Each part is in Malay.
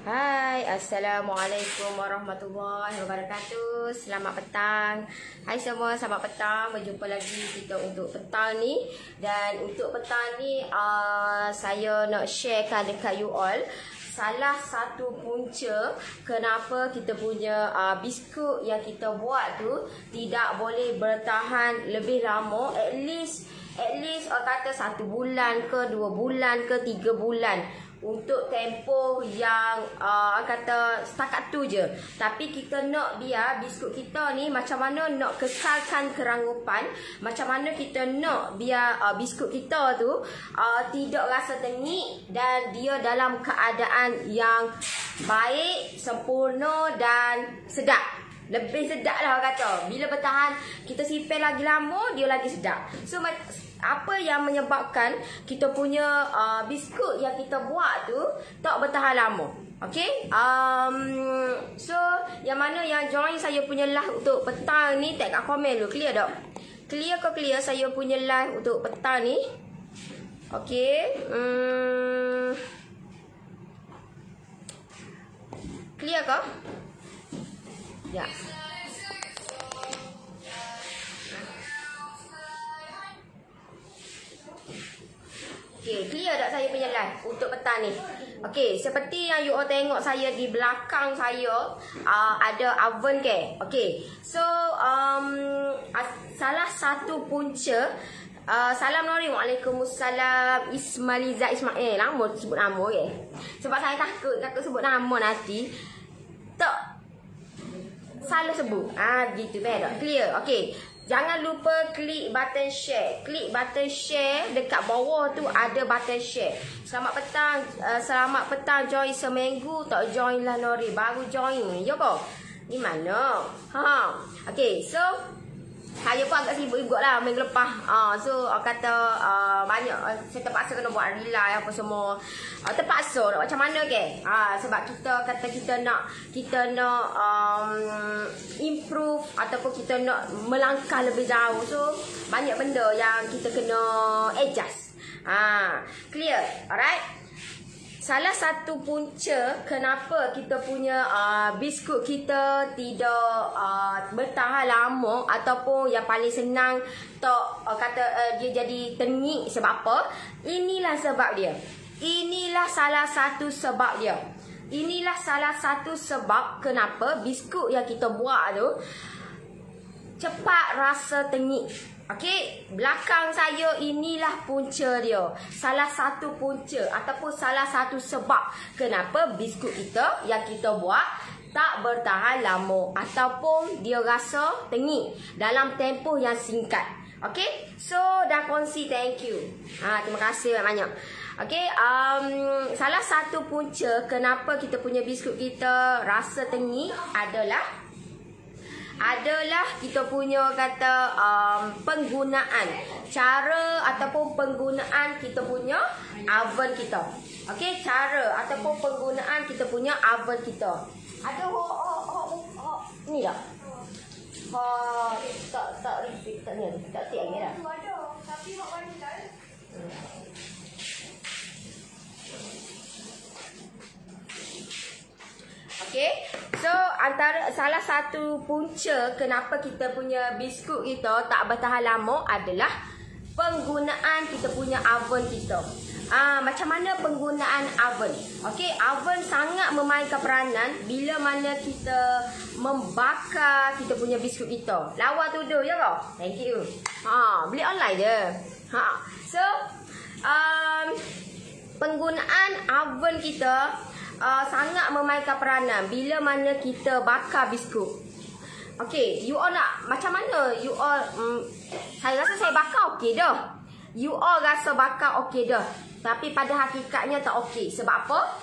Hai, Assalamualaikum warahmatullahi wabarakatuh. Selamat petang. Hai semua, selamat petang. Berjumpa lagi kita untuk petang ni. Dan untuk petang ni saya nak sharekan dekat you all salah satu punca kenapa kita punya biskut yang kita buat tu tidak boleh bertahan lebih lama. At least kata 1 bulan ke 2 bulan ke 3 bulan. Untuk tempoh yang kata setakat tu je. Tapi kita nak dia biskut kita ni macam mana nak kekalkan keranggupan, macam mana kita nak biar biskut kita tu tidak rasa tengik dan dia dalam keadaan yang baik, sempurna dan sedap. Lebih sedap lah orang kata. Bila bertahan, kita simpan lagi lama, dia lagi sedap. So apa yang menyebabkan kita punya biskut yang kita buat tu tak bertahan lama? Okay, so yang mana yang join saya punya live untuk petang ni, tag kat komen dulu. Clear tak? Clear ke clear saya punya live untuk petang ni? Okay, clear ke? Ya. Okay, clear tak saya punya live untuk petang ni? Okay, seperti yang you all tengok saya di belakang saya ada oven ke? Okay, so salah satu punca Assalamualaikum. Waalaikumsalam. Ismailiza Ismail. Lama sebut nama ke? Sebab saya takut sebut nama nanti tak salah sebut. Begitu tak? Clear. Okay. Jangan lupa klik button share. Klik button share dekat bawah tu ada button share. Selamat petang. Selamat petang join seminggu tak join lah Nori. Baru join. Ya ke? Di mana? Okay, so saya pun agak sibuk juga lah minggu lepas. So kata banyak saya terpaksa kena buat relay apa semua. Terpaksa nak macam mana ke? Sebab kita kata kita nak improve ataupun kita nak melangkah lebih jauh. So banyak benda yang kita kena adjust. Clear? Alright? Salah satu punca kenapa kita punya biskut kita tidak bertahan lama ataupun yang paling senang tak dia jadi tengik, sebab apa? Inilah sebab dia. Inilah salah satu sebab dia. Inilah salah satu sebab kenapa biskut yang kita buat tu cepat rasa tengik. Okey, belakang saya inilah punca dia. Salah satu punca ataupun salah satu sebab kenapa biskut kita yang kita buat tak bertahan lama ataupun dia rasa tengik dalam tempoh yang singkat. Okey, so dah kongsi, thank you. Terima kasih banyak-banyak. Okey, salah satu punca kenapa kita punya biskut kita rasa tengik adalah kita punya kata penggunaan cara ataupun penggunaan kita punya oven kita. Okey, cara ataupun penggunaan kita punya oven kita. Ada ni tak? Tak repeat tak ni. Tak tiap ni dah. Ada, tapi hok mana dah? Okay, so antara salah satu punca kenapa kita punya biskut kita tak bertahan lama adalah penggunaan kita punya oven kita. Macam mana penggunaan oven? Okay, oven sangat memainkan peranan bila mana kita membakar kita punya biskut kita. Lawa tuduh ya kau? Thank you. Beli online je. So penggunaan oven kita sangat memainkan peranan bila mana kita bakar biskut. Okay, you all nak macam mana? You all saya rasa saya bakar okey dah. You all rasa bakar okey dah. Tapi pada hakikatnya tak okey. Sebab apa?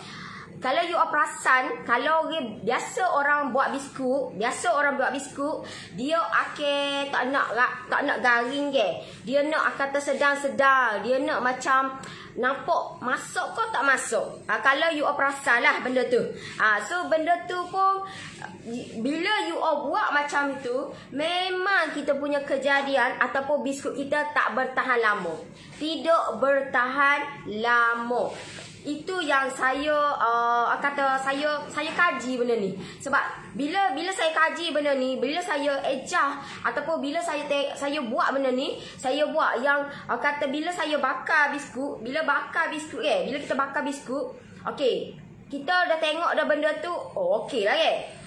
Kalau you all perasan, kalau biasa orang buat biskut, dia akan tak nak garing ke. Dia nak kata sedang-sedang, dia nak macam nampak masuk ke tak masuk. Kalau you all perasan lah benda tu. So benda tu pun bila you all buat macam tu, memang kita punya kejadian ataupun biskut kita tak bertahan lama. Tidak bertahan lama. Itu yang saya kata saya kaji benda ni. Sebab bila saya kaji benda ni, bila saya ejah ataupun bila saya buat benda ni, saya buat yang kata bila saya bakar biskut, bila kita bakar biskut, okey, kita dah tengok dah benda tu, oh okey lah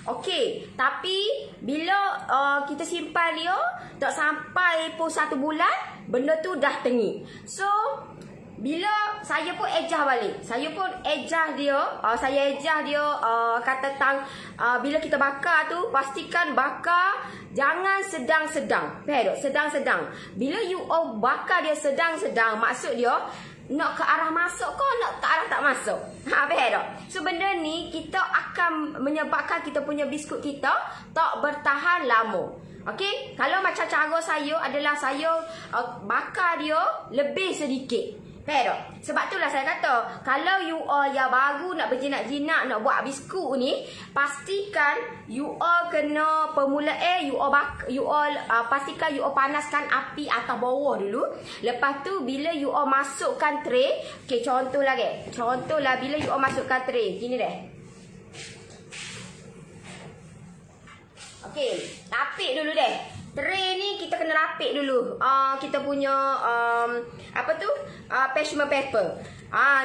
okey. Tapi bila kita simpan dia tak sampai pun 1 bulan, benda tu dah tengik. So bila saya pun ejah balik, saya ejah dia kata tang bila kita bakar tu, pastikan bakar jangan sedang-sedang. Faham tak? Sedang-sedang. Bila you bakar dia sedang-sedang, maksud dia nak ke arah masuk ke nak ke arah tak masuk. Faham tak? So benda ni kita akan menyebabkan kita punya biskut kita tak bertahan lama. Okey, kalau macam cara saya adalah saya bakar dia lebih sedikit. Faham tak? Sebab itulah saya kata, kalau you all yang baru nak berjinak-jinak nak buat biskut ni, pastikan you all kena permulaan pastikan you all panaskan api atas bawah dulu. Lepas tu bila you all masukkan tray, okey, contohlah bila you all masukkan tray, gini deh. Okey, rapik dulu deh. Tray ni kita kena rapik dulu. Kita punya parchment paper.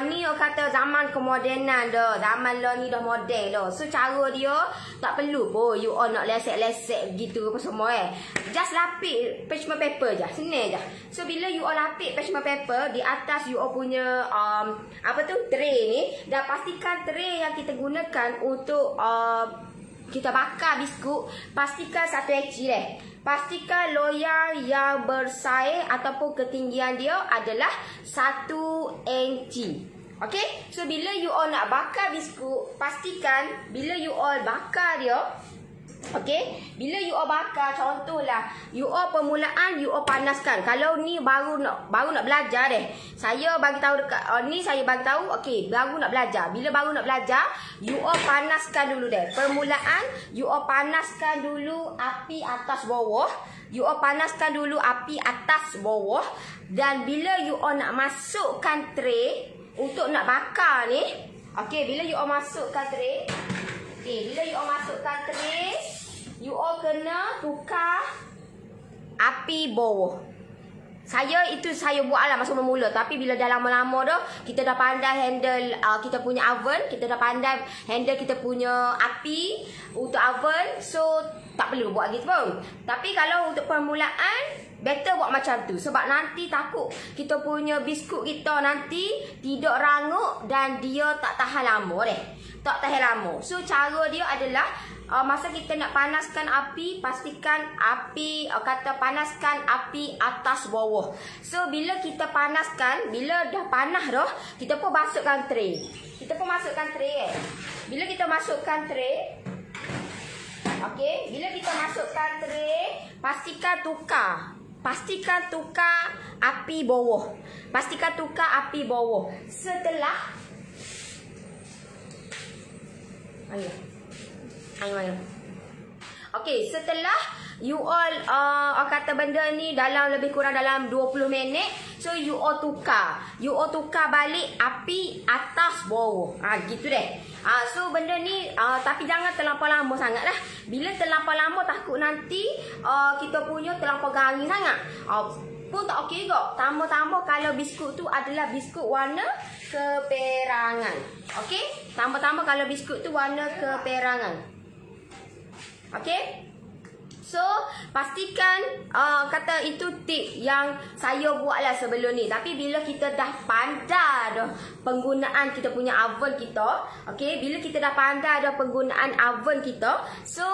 Ni orang kata zaman kemodenan dah. Zaman lah ni dah moden dah. So cara dia tak perlu pun you all nak lesek-lesek gitu apa semua Just lapik parchment paper je. Senang je. So bila you all lapik parchment paper di atas you all punya tray ni, dah pastikan tray yang kita gunakan untuk kita bakar biskut, pastikan 1 inci deh. Pastikan loyang yang bersaiz ataupun ketinggian dia adalah 1 inci. Okey? So bila you all nak bakar biskut, pastikan bila you all bakar dia, okey, bila you all bakar, contohlah you all permulaan you all panaskan. Kalau ni baru nak belajar deh. Saya bagi tahu dekat ni saya bagi tahu, okey, baru nak belajar. Bila baru nak belajar, you all panaskan dulu deh. Permulaan you all panaskan dulu api atas bawah. You all panaskan dulu api atas bawah. Dan bila you all nak masukkan tray untuk nak bakar ni, okey, bila you all masukkan tray, bila you all masukkan tray, you all kena tukar api bawah. Saya buat lah masa mula. Tapi bila dah lama-lama dah, kita dah pandai handle kita punya oven. Kita dah pandai handle kita punya api untuk oven. So tak perlu buat gitu pun. Tapi kalau untuk permulaan, better buat macam tu. Sebab nanti takut kita punya biskut kita nanti tidak rangup dan dia tak tahan lama deh. Tak tahan lama. So cara dia adalah masa kita nak panaskan api, pastikan api panaskan api atas bawah. So bila kita panaskan, bila dah panas dah, kita pun masukkan tray. Bila kita masukkan tray, okey, bila kita masukkan tray, pastikan tukar api bawah. Setelah okey, setelah you all kata benda ni lebih kurang dalam 20 minit, so you all tukar balik api atas bawah. Gitu deh. So benda ni tapi jangan terlampau lama sangat lah. Bila terlampau lama takut nanti kita punya terlampau garing sangat. Pun tak okey juga. Tambah-tambah kalau biskut tu adalah biskut warna keperangan. Okey? Tambah-tambah kalau biskut tu warna keperangan. Okey? So, pastikan kata itu tip yang saya buatlah sebelum ni. Tapi bila kita dah pandai dah penggunaan kita punya oven kita, okey, bila kita dah pandai dah penggunaan oven kita, so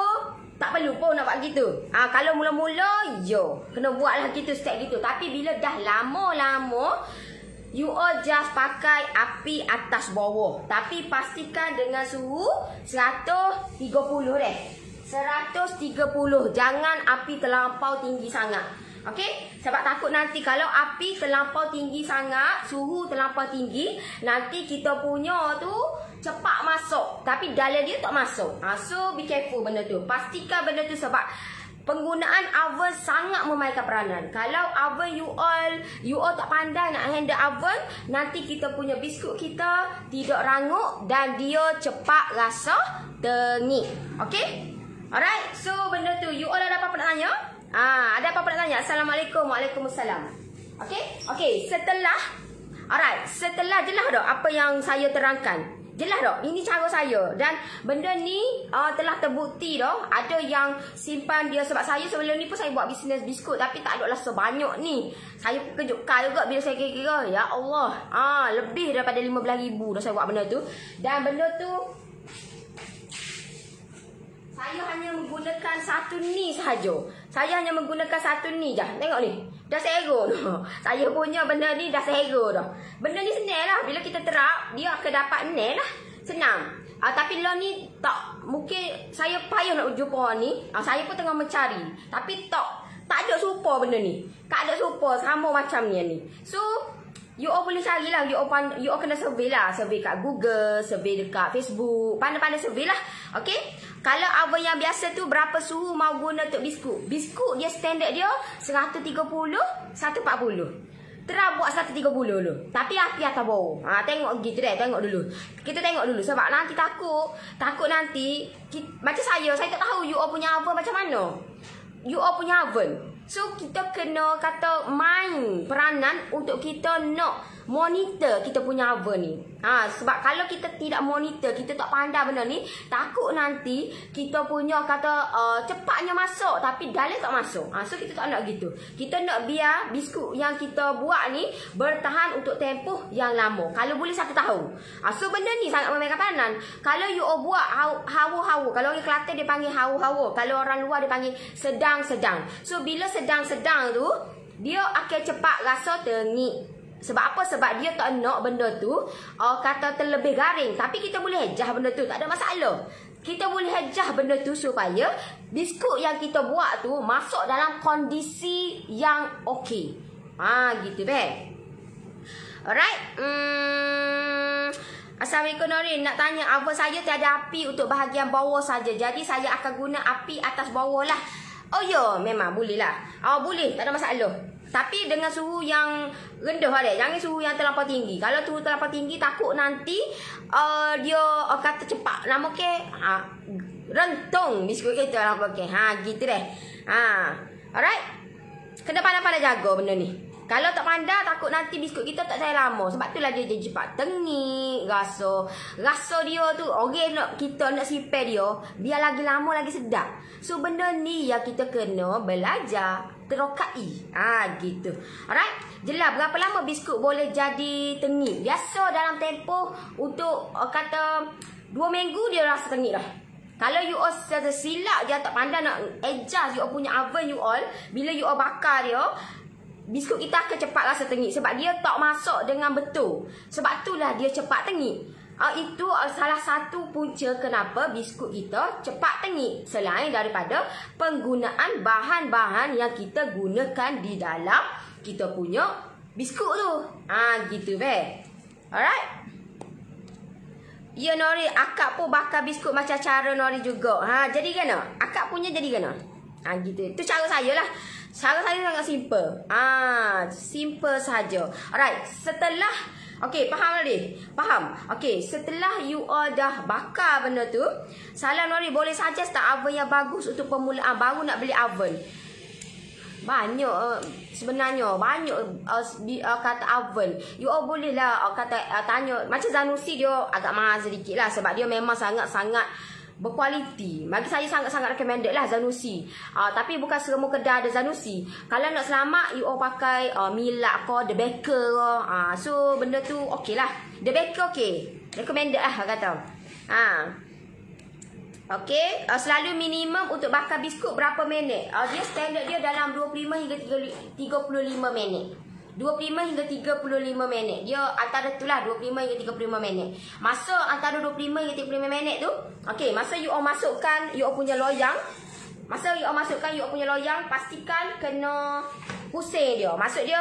tak perlu pun nak buat gitu. Kalau mula-mula, kena buatlah gitu, step gitu. Tapi bila dah lama-lama, you all just pakai api atas bawah. Tapi pastikan dengan suhu 130 deh. 130. Jangan api terlampau tinggi sangat. Okey? Sebab takut nanti kalau api terlampau tinggi sangat, suhu terlampau tinggi, nanti kita punya tu cepat masuk. Tapi dalam dia tak masuk. So be careful benda tu. Pastikan benda tu sebab penggunaan oven sangat memainkan peranan. Kalau oven you all tak pandai nak handle oven, nanti kita punya biskut kita tidak rangup dan dia cepat rasa tengik. Okey? Alright, so benda tu you all ada apa-apa nak tanya? Ada apa-apa nak tanya? Assalamualaikum. Waalaikumsalam. Okey, setelah jelas dah apa yang saya terangkan. Jelas tak? Ini cara saya. Dan benda ni telah terbukti dah. Ada yang simpan dia. Sebab saya sebelum ni pun saya buat bisnes biskut. Tapi tak adalah sebanyak ni. Saya kejutkan juga bila saya kira-kira. Ya Allah. Lebih daripada 15,000 dah saya buat benda tu. Dan benda tu saya hanya menggunakan satu ni sahaja. Saya hanya menggunakan satu ni je. Tengok ni. Dah sero dah. Saya punya benda ni dah sero dah. Benda ni senang lah. Bila kita terap, dia akan dapat senang lah. Senang. Tapi lo ni tak. Mungkin saya payah nak jumpa orang ni. Saya pun tengah mencari. Tapi tak ada serupa benda ni. Tak ada serupa sama macam ni. So, you all boleh carilah. You all kena survey lah. Survey kat Google, survey dekat Facebook. Pandai-pandai survey lah. Okay? Kalau oven yang biasa tu berapa suhu mau guna untuk biskut? Biskut dia standard dia 130, 140. Terus buat 130 dulu. Tapi api atas bawah. Tengok gitu deh, tengok dulu. Kita tengok dulu sebab nanti takut nanti macam saya tak tahu you all punya oven macam mana. You all punya oven. So kita kena kata main peranan untuk kita nak monitor kita punya oven ni. Sebab kalau kita tidak monitor, kita tak pandai benda ni, takut nanti kita punya kata cepatnya masuk tapi dalam tak masuk. So kita tak nak gitu. Kita nak biar biskut yang kita buat ni bertahan untuk tempoh yang lama. Kalau boleh 1 tahun. So benda ni sangat memainkan peranan. Kalau you all buat hawa-hawa, kalau orang Kelantan dia panggil hawa-hawa, kalau orang luar dia panggil sedang-sedang. So bila sedang-sedang tu, dia akan cepat rasa tengik. Sebab apa? Sebab dia tak nak benda tu kata terlebih garing. Tapi kita boleh hejah benda tu, tak ada masalah. Kita boleh hejah benda tu supaya biskut yang kita buat tu masuk dalam kondisi yang okey. Gitu be. Alright. Assalamualaikum Norin. Nak tanya, oven saya tiada api untuk bahagian bawah saja. Jadi saya akan guna api atas bawah lah. Oh ya, memang boleh lah. Boleh, tak ada masalah. Tapi dengan suhu yang rendah lah. Jangan suhu yang terlampau tinggi. Kalau suhu terlampau tinggi, takut nanti dia kata cepat. Nama ke rentung biskut kita lah. Gitu deh. Alright. Kena pandai-pandai jaga benda ni. Kalau tak pandai, takut nanti biskut kita tak saya lama. Sebab itulah dia jadi cepat tengik. Rasa dia tu, kita nak simpan dia, biar lagi lama lagi sedap. So benda ni yang kita kena belajar terokai. Gitu. Alright. Jelas berapa lama biskut boleh jadi tengik. Biasa dalam tempoh untuk kata 2 minggu dia rasa tengik dah. Kalau you all silap je tak pandai nak adjust you all punya oven you all, bila you all bakar dia, biskut kita akan cepat rasa tengik. Sebab dia tak masuk dengan betul. Sebab itulah dia cepat tengik. Itu salah satu punca kenapa biskut kita cepat tengik. Selain daripada penggunaan bahan-bahan yang kita gunakan di dalam kita punya biskut tu. Gitu be. Alright. Ya Nori, akak pun bakar biskut macam cara Nori juga. Jadi kena. Akak punya jadi kena. Gitu. Itu cara saya lah. Cara saya sangat simple. Simple saja. Alright. Setelah okey, faham tadi? Faham? Okey, setelah you all dah bakar benda tu, salam Nori, boleh saja start oven yang bagus untuk permulaan baru nak beli oven. Banyak sebenarnya, banyak kata oven. You all boleh lah kata tanya. Macam Zanussi dia agak mahal sedikit lah. Sebab dia memang sangat-sangat berkualiti. Bagi saya sangat-sangat recommended lah Zanussi. Tapi bukan semua kedai ada Zanussi. Kalau nak selamat, you all pakai Milak ke, The Baker ke. So benda tu okey lah. The Baker okey. Recommended lah kata. Okey. Selalu minimum untuk bakar biskut berapa minit? Dia standard dia dalam 25 hingga 35 minit. 25 hingga 35 minit. Dia antara tu lah 25 hingga 35 minit. Masa antara 25 hingga 35 minit tu, okey, masa you all masukkan you all punya loyang. Masa you all masukkan you all punya loyang, pastikan kena pusing dia. Maksud dia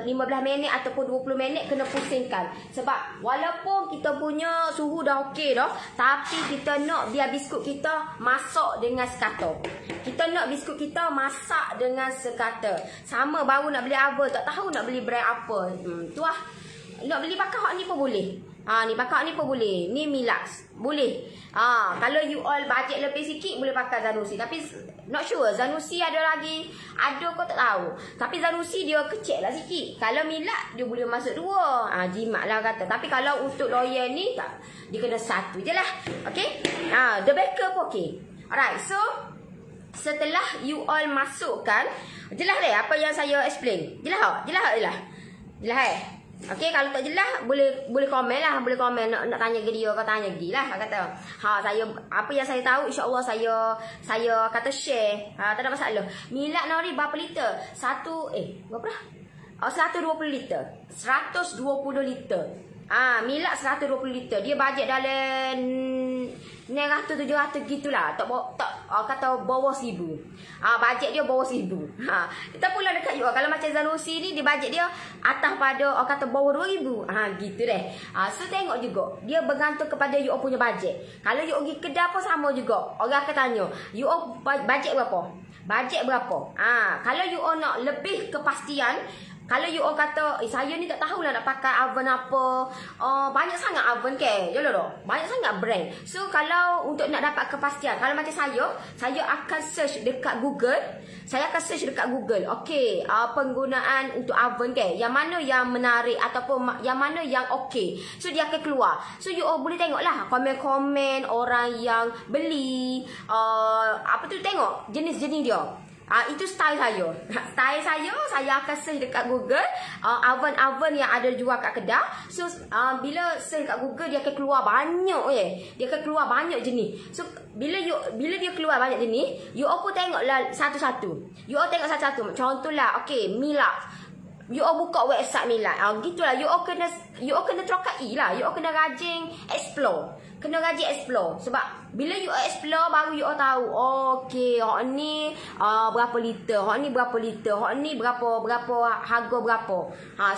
15 minit ataupun 20 minit kena pusingkan. Sebab walaupun kita punya suhu dah okey dah, tapi kita nak biar biskut kita masak dengan sekata. Kita nak biskut kita masak dengan sekata. Sama baru nak beli oven, tak tahu nak beli brand apa. Tu lah. Nak beli pakai hak ni pun boleh. Ni pakai ni pun boleh. Ni Milax. Boleh. Kalau you all bajet lebih sikit boleh pakai Zanussi. Tapi not sure Zanussi ada lagi. Ada kau tak tahu. Tapi Zanussi dia kecil lah sikit. Kalau Milax dia boleh masuk 2. Jimat lah kata. Tapi kalau untuk loyal ni tak. Dia kena 1 je lah. Okay. The backer pun okay. Alright. So setelah you all masukkan. Jelas deh apa yang saya explain. Jelas tak? Jelas tak? Jelas okey, kalau tak jelas boleh komen lah, boleh komen nak tanya ke dia, kau tanya ke dia lah kata. Saya apa yang saya tahu insya-Allah saya kata share. Tak ada masalah. Milax Nori berapa liter? Berapa dah? 120 liter. 120 liter. Milax 120 liter. Dia bajet dalam 900-700 gitulah. Tak kata bawah 1000. Bajet dia bawah 1000. Kita pula dekat juga. Kalau macam Zanussi ni, dia bajet dia atas pada kata bawah 2000. Gitu deh. So tengok juga. Dia bergantung kepada you punya bajet. Kalau you pergi kedai pun sama juga. Orang akan tanya, you bajet berapa? Bajet berapa? Kalau you nak lebih kepastian, kalau you all kata, saya ni tak tahulah nak pakai oven apa. Banyak sangat oven ke? Jodoh tak? Banyak sangat brand. So, kalau untuk nak dapat kepastian, kalau macam saya akan search dekat Google. Okey, penggunaan untuk oven ke? Yang mana yang menarik ataupun yang mana yang okey. So, dia akan keluar. So, you all boleh tengoklah komen-komen orang yang beli. Tengok jenis-jenis dia. Itu style saya. Saya akan search dekat Google oven-oven yang ada jual kat kedai. So bila search kat Google dia akan keluar banyak Dia akan keluar banyak jenis. So bila dia keluar banyak jenis, you all pun tengoklah satu-satu. You all tengok satu-satu. Contohlah Milax. You all buka website Milax. Gitulah you all kena terokai lah. You all kena rajin explore. Sebab bila you explore baru you tahu okey hak ni berapa liter, hak ni berapa liter, hak ni berapa harga berapa.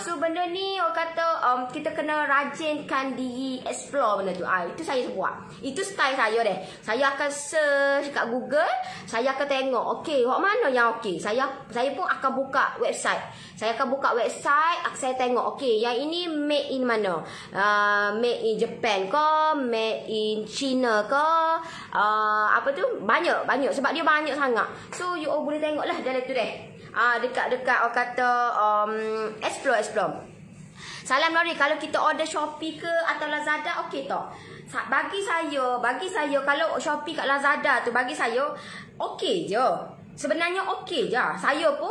So benda ni orang kata kita kena rajinkan diri explore benda tu. Itu saya buat. Itu style saya deh. Saya akan search kat Google, saya akan tengok okey hak mana yang okey. Saya pun akan buka website. Saya tengok okey yang ini made in mana? Made in Japan ke, made in China ke, banyak sebab dia banyak sangat. So you all boleh tengoklah dalam tu deh. Dekat orang kata explore. Salam Nori, kalau kita order Shopee ke atau Lazada okey tak? Bagi saya kalau Shopee kat Lazada tu bagi saya okey je. Sebenarnya okey je. Saya pun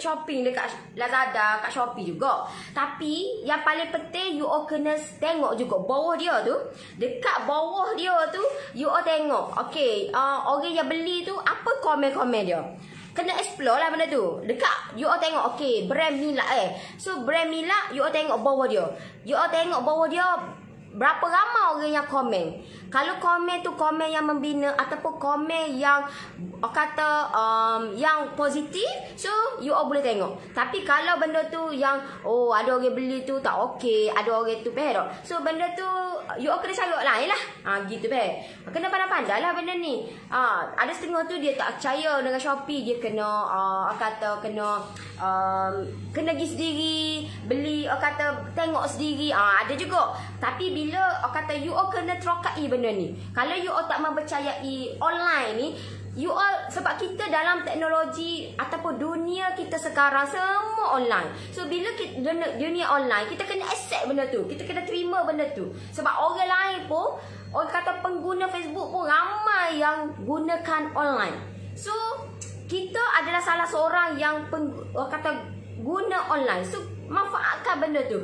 shopping dekat Lazada, kat Shopee juga. Tapi yang paling penting you all kena tengok juga bawah dia tu. Dekat bawah dia tu you all tengok. Okey, orang yang beli tu apa komen-komen dia. Kena explore lah benda tu. Dekat you all tengok okey brand Milax So brand Milax you all tengok bawah dia. You all tengok bawah dia berapa ramai orang yang komen. Kalau komen tu komen yang membina ataupun komen yang kata yang positif, so you all boleh tengok. Tapi kalau benda tu yang ada orang beli tu tak okey, ada orang tu tak. So benda tu you all kena cari lain lah. Gitu kena pandai-pandai lah benda ni. Ada setengah tu dia tak percaya dengan Shopee, dia kena kena pergi sendiri beli, kata tengok sendiri. Ada juga. Tapi bila kata you all kena terokai benda ni. Kalau you all tak mempercayai online ni, you all, sebab kita dalam teknologi ataupun dunia kita sekarang semua online. So bila kita dunia online, kita kena accept benda tu. Kita kena terima benda tu. Sebab orang lain pun, orang kata pengguna Facebook pun ramai yang gunakan online. So kita adalah salah seorang yang kata guna online. So manfaatkan benda tu.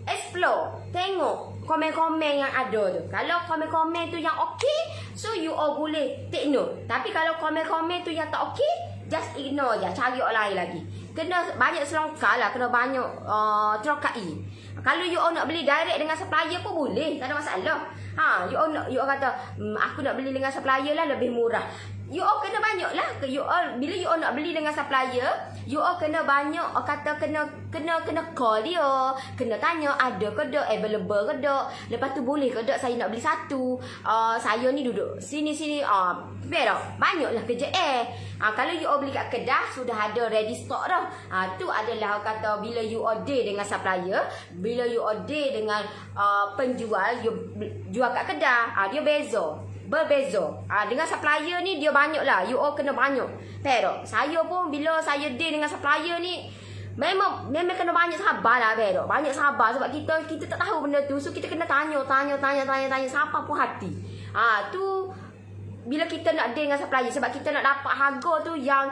Explore, tengok komen-komen yang ada tu. Kalau komen-komen tu yang okey, so you all boleh take note. Tapi kalau komen-komen tu yang tak okey, just ignore je, cari orang lain lagi. Kena banyak selongkar lah, kena banyak terokai. Kalau you all nak beli direct dengan supplier pun boleh, tak ada masalah. You all kata aku nak beli dengan supplier lah lebih murah. you all kena banyak lah. Bila you all nak beli dengan supplier, you all kena banyak, kata kena call dia, kena tanya ada ke tak, available ke tak, lepas tu boleh ke tak saya nak beli satu, saya ni duduk sini tak? Banyaklah kerja kalau you all beli kat kedah sudah ada ready stock dah. Tu adalah kata bila you order dengan supplier, bila you order dengan penjual, you jual kat kedah, dia berbeza. Dengan supplier ni dia banyak lah. You all kena banyak. Pero saya pun bila saya deal dengan supplier ni memang kena banyak sabar lah. Pero banyak sabar sebab kita tak tahu benda tu. So kita kena tanya siapa pun hati. Tu bila kita nak deal dengan supplier, sebab kita nak dapat harga tu yang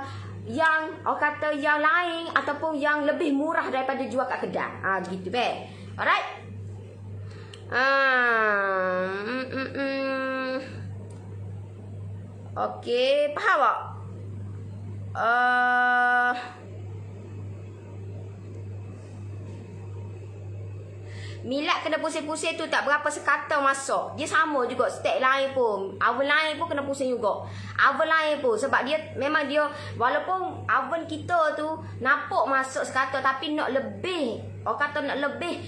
kata yang lain ataupun yang lebih murah daripada jual kat kedai. Gitu be. Alright. Okey, faham tak? Milat kena pusing-pusing tu tak berapa sekata masak. Dia sama juga stek lain pun. Oven lain pun kena pusing juga. Oven lain pun sebab dia memang dia walaupun oven kita tu nampak masak sekata tapi nak lebih. Kata nak lebih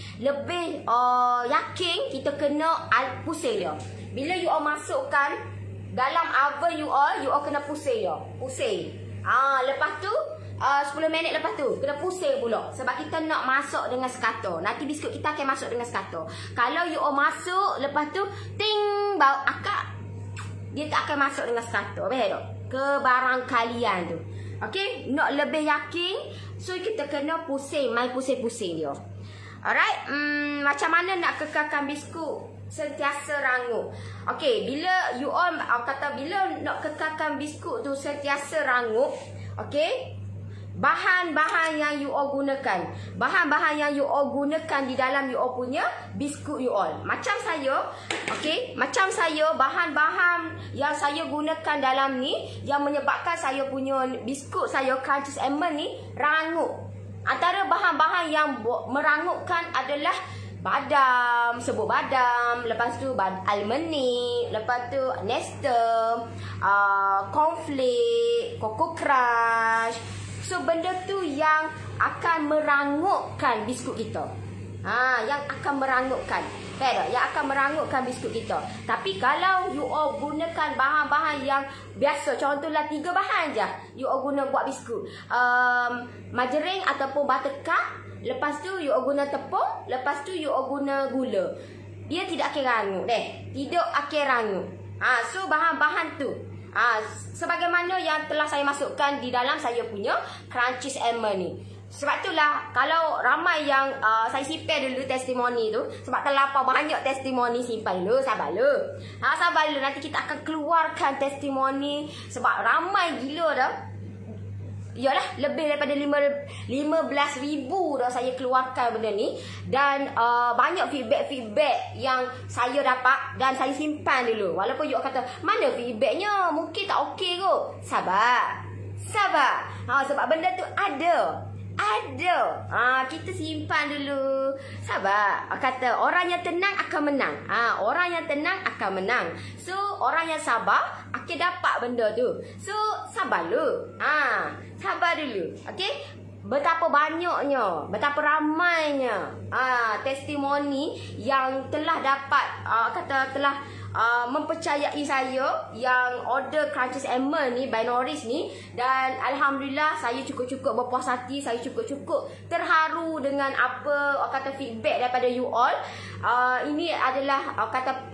yakin kita kena pusing dia. Bila you all masukkan dalam oven you all kena pusing dia. Pusing. Lepas tu 10 minit lepas tu kena pusing pula sebab kita nak masak dengan sekata. Nanti biskut kita akan masuk dengan sekata. Kalau you all masuk lepas tu ting bau akak, dia tak akan masuk dengan sekata. Faham tak? Ke barang kalian tu. Okey, nak lebih yakin, so kita kena pusing, main pusing-pusing dia. Alright, macam mana nak kekalkan biskut sentiasa rangup? Okey, bila you all bila nak kekalkan biskut tu sentiasa rangup, okey, bahan-bahan yang you all gunakan. Bahan-bahan yang you all gunakan di dalam you all punya biskut you all. Macam saya, okey, macam saya, bahan-bahan yang saya gunakan dalam ni yang menyebabkan saya punya biskut saya Crunchies Almond ni rangup. Antara bahan-bahan yang merangupkan adalah badam, serbuk badam, lepas tu almond ni, lepas tu Nestum, cornflake, Coco Crush. So benda tu yang akan merangupkan biskut kita. Yang akan merangupkan. Faham? Yang akan merangupkan biskut kita. Tapi kalau you all gunakan bahan-bahan yang biasa, contohlah 3 bahan je you all guna buat biskut. Margarin ataupun buttercup, lepas tu you all guna tepung, lepas tu you all guna gula. Dia tidak akan rangup Tidak akan rangup. So bahan-bahan tu sebagaimana yang telah saya masukkan di dalam saya punya Crunchies Almond ni. Sebab itulah kalau ramai yang saya simpan dulu testimoni tu, sebab terlampau banyak testimoni, simpan dulu, sabar dulu. Sabar dulu, nanti kita akan keluarkan testimoni sebab ramai gila dah. Yalah, lebih daripada 15,000 dah saya keluarkan benda ni. Dan banyak feedback yang saya dapat dan saya simpan dulu. Walaupun you kata, mana feedbacknya? Mungkin tak okey kot. Sabar. Sebab benda tu ada. Kita simpan dulu. Sabar. Kata orang yang tenang akan menang. Orang yang tenang akan menang. So orang yang sabar akan dapat benda tu. So sabar dulu. Sabar dulu. Okey? Betapa banyaknya, betapa ramainya testimoni yang telah dapat telah mempercayai saya yang order Crunchies Almond ni by Norris ni. Dan alhamdulillah saya cukup-cukup berpuas hati, saya cukup-cukup terharu dengan apa feedback daripada you all. Ini adalah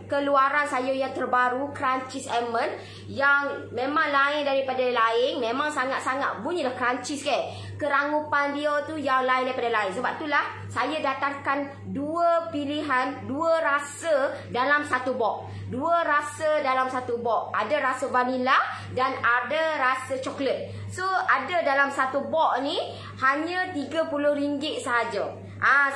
keluaran saya yang terbaru, Crunchies Almond, yang memang lain daripada lain. Memang sangat-sangat bunyilah Crunchies kerangupan dia tu yang lain daripada lain. Sebab itulah saya datangkan 2 pilihan, 2 rasa dalam satu box. 2 rasa dalam satu box. Ada rasa vanila dan ada rasa coklat. So ada dalam satu box ni hanya RM30 sahaja.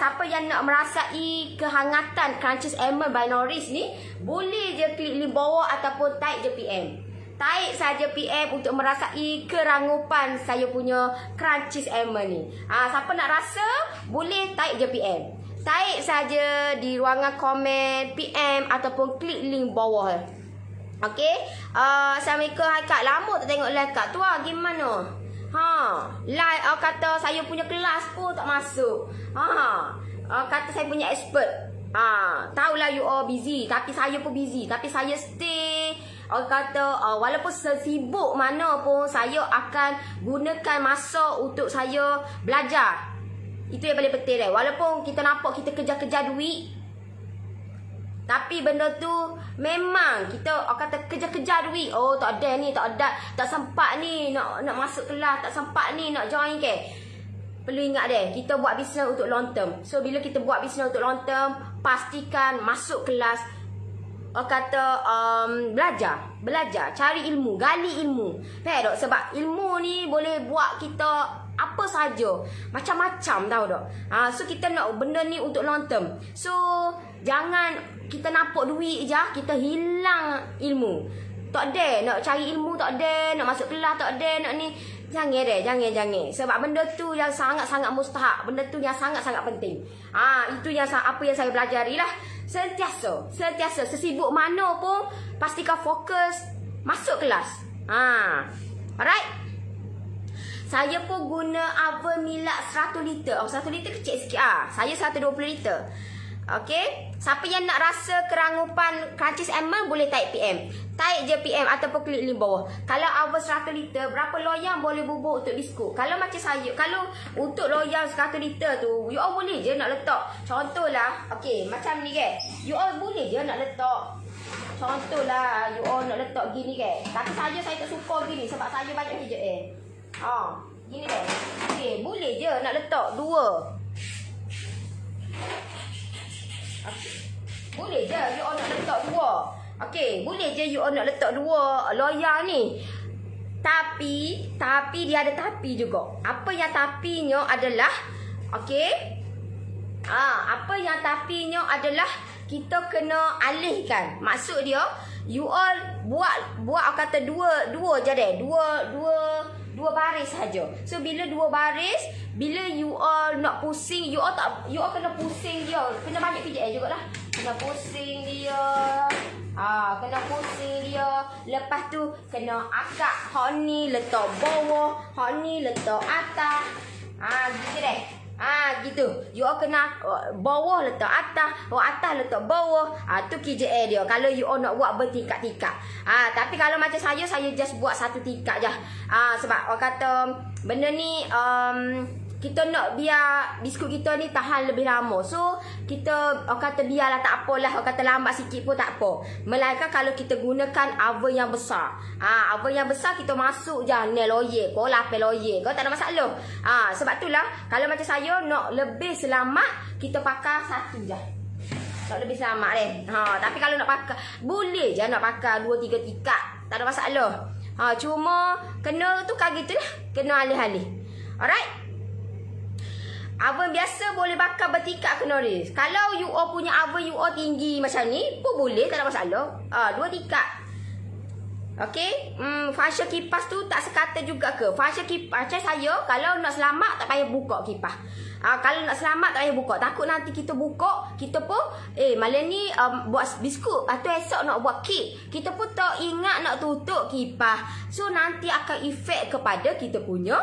Siapa yang nak merasai kehangatan Crunchies Almond by Norris ni, boleh je klik link bawah ataupun type je PM. Type saja PM untuk merasai kerangupan saya punya Crunchies Almond ni. Siapa nak rasa, boleh type je PM. Type saja di ruangan komen PM ataupun klik link bawah. Okey. Assalamualaikum Kak. Lama tak tengok live Kak. Tu gimana? Live kata saya punya kelas pun tak masuk. Kata saya punya expert. Tahulah you all busy, tapi saya pun busy. Tapi saya stay. Orang kata walaupun sesibuk mana pun saya akan gunakan masa untuk saya belajar. Itu yang paling penting Walaupun kita nampak kita kejar-kejar duit, tapi benda tu memang kita kata kejar-kejar duit. Oh tak ada ni, tak ada, tak sempat ni nak masuk kelas, tak sempat ni nak join ke. Perlu ingat kita buat bisnes untuk long term. So bila kita buat bisnes untuk long term, pastikan masuk kelas. Kata belajar, cari ilmu, gali ilmu. Faham tak? Sebab ilmu ni boleh buat kita apa saja, macam-macam tahu tak. So kita nak benda ni untuk long term. So jangan kita nampak duit je, kita hilang ilmu. Tak ada nak cari ilmu, tak ada nak masuk kelas, tak ada nak ni. Jangan. Sebab benda tu yang sangat-sangat mustahak, benda tu yang sangat-sangat penting. Itu yang apa yang saya pelajari lah. Sentiasa sesibuk mana pun pastikan fokus masuk kelas. Alright. Saya pun guna oven milak 100 liter. 100 liter kecil sikit. Saya 120 liter. Okey. Siapa yang nak rasa kerangupan Crunchies Almond boleh taik PM. Taik je PM ataupun klik link bawah. Kalau oven 100 liter, berapa loyang boleh bubur untuk biskut? Kalau macam saya, kalau untuk loyang 100 liter tu, you all boleh je nak letak. Contohlah, okey, macam ni ke. You all boleh je nak letak. Contohlah, you all nak letak gini ke. Tapi saya tak suka gini sebab saya banyak kerja gini ke. Okey, boleh je nak letak 2. Boleh je you all nak letak 2. Okey, boleh je you all nak letak 2 loyang ni. Tapi dia ada tapi juga. Apa yang tapinya adalah okey. Apa yang tapinya adalah kita kena alihkan. Maksud dia you all buat kata dua je dua baris saja. So bila 2 baris, bila you all nak pusing, you all kena pusing dia. Kena banyak pijak jugalah. Kena pusing dia. Kena pusing dia. Lepas tu kena akak. Hak ni letak bawah, hak ni letak atas. Gitu deh. Gitu. You all kena bawah letak atas, atas letak bawah. Tu KJA dia. Kalau you all nak buat bertingkat-tingkat. Tapi kalau macam saya just buat 1 tingkat je. Sebab orang kata benda ni kita nak biar biskut kita ni tahan lebih lama. So kita orang kata biarlah tak apalah, orang kata lambat sikit pun tak apa. Melainkan kalau kita gunakan oven yang besar. Oven yang besar kita masuk je ni loyer, kau 8 loyer, kau tak ada masalah. Sebab itulah kalau macam saya nak lebih selamat, kita pakai 1 je. Tak lebih selamat tapi kalau nak pakai, boleh je nak pakai 2-3 tingkat, tak ada masalah. Cuma kena tu kan gitulah, kena alih-alih. Alright. Oven biasa boleh bakar bertingkat ke Noris. Kalau you all punya oven you all tinggi macam ni pun boleh, tak ada masalah. 2 tingkat. Okey. Function kipas tu tak sekata juga ke. Function kipas macam saya, kalau nak selamat tak payah buka kipas. Kalau nak selamat tak payah buka. Takut nanti kita buka, kita pun malam ni buat biskut, atau esok nak buat kek, kita pun tak ingat nak tutup kipas. So nanti akan efek kepada kita punya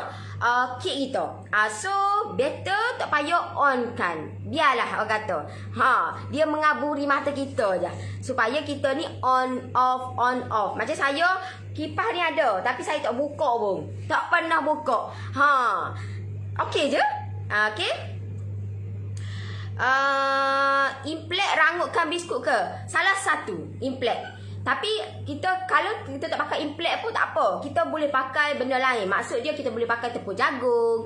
kek kita. So better tak payah on kan. Biarlah orang kata. Dia mengaburi mata kita je. Supaya kita ni on off. Macam saya kipas ni ada, tapi saya tak buka pun. Tak pernah buka. Okey je. Okey. Implek rangutkan biskut ke? Salah satu implek. Tapi kalau kita tak pakai implek pun tak apa. Kita boleh pakai benda lain. Maksud dia kita boleh pakai tepung jagung,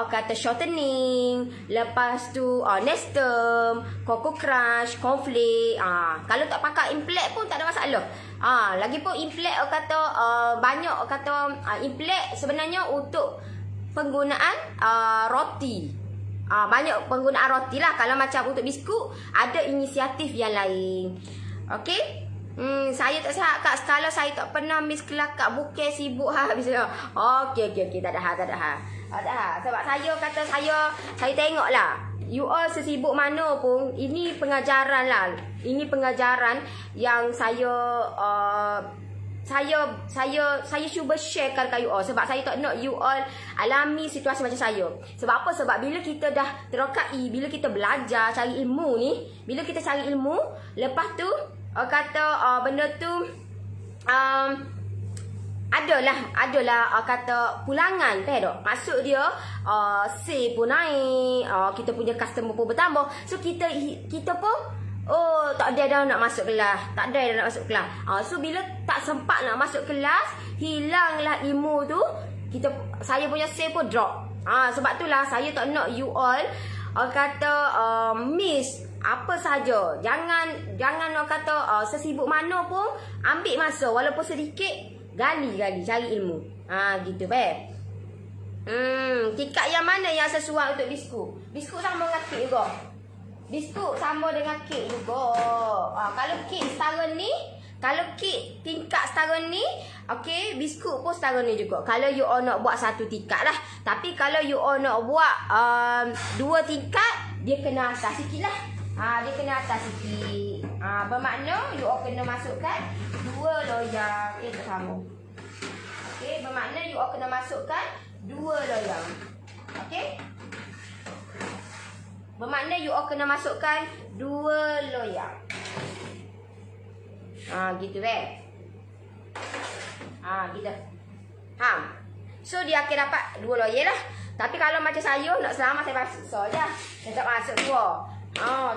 kata shortening, lepas tu Nestum, Coco Crunch, cornflake. Kalau tak pakai implek pun tak ada masalah. Lagipun implek kata banyak kata implek sebenarnya untuk penggunaan roti. Banyak penggunaan roti lah. Kalau macam untuk biskut ada inisiatif yang lain. Okey. Saya tak sihat Kak. Kalau saya tak pernah miss kelas Kak, bukan sibuk habisnya. Okey. Tak ada hal. Sebab saya kata saya tengok lah you all sesibuk mana pun, ini pengajaran lah. Ini pengajaran yang saya cuba sharekan kat you all. Sebab saya tak nak you all alami situasi macam saya. Sebab apa? Sebab bila kita dah terokai, bila kita belajar cari ilmu ni, bila kita cari ilmu, lepas tu benda tu adalah kata pulangan tak? Maksud dia sale pun naik, kita punya customer pun bertambah. So kita pun tak ada dah nak masuk kelas. Tak ada dah nak masuk kelas. So bila tak sempat nak masuk kelas, hilanglah ilmu tu, saya punya sale pun drop. Sebab itulah saya tak nak you all miss apa saja. Jangan orang kata sesibuk mana pun ambil masa walaupun sedikit, gali cari ilmu. Gitu tingkat yang mana yang sesuai untuk biskut? Biskut sama dengan kek juga. Biskut sama dengan kek juga. Kalau kek setara ni, kalau kek tingkat setara ni, okey, biskut pun setara ni juga. Kalau you all nak buat satu tingkat lah. Tapi kalau you all nak buat 2 tingkat, dia kena atas sikit lah. Dia kena atas sikit. Bermakna you all kena masukkan 2 loyang. Tak sama. Okey, bermakna you all kena masukkan 2 loyang. Okey? Bermakna you all kena masukkan 2 loyang. Gitu gitu. So dia akan dapat 2 loyang lah. Tapi kalau macam saya nak selamat, saya masuk je. Saya tak masuk 2.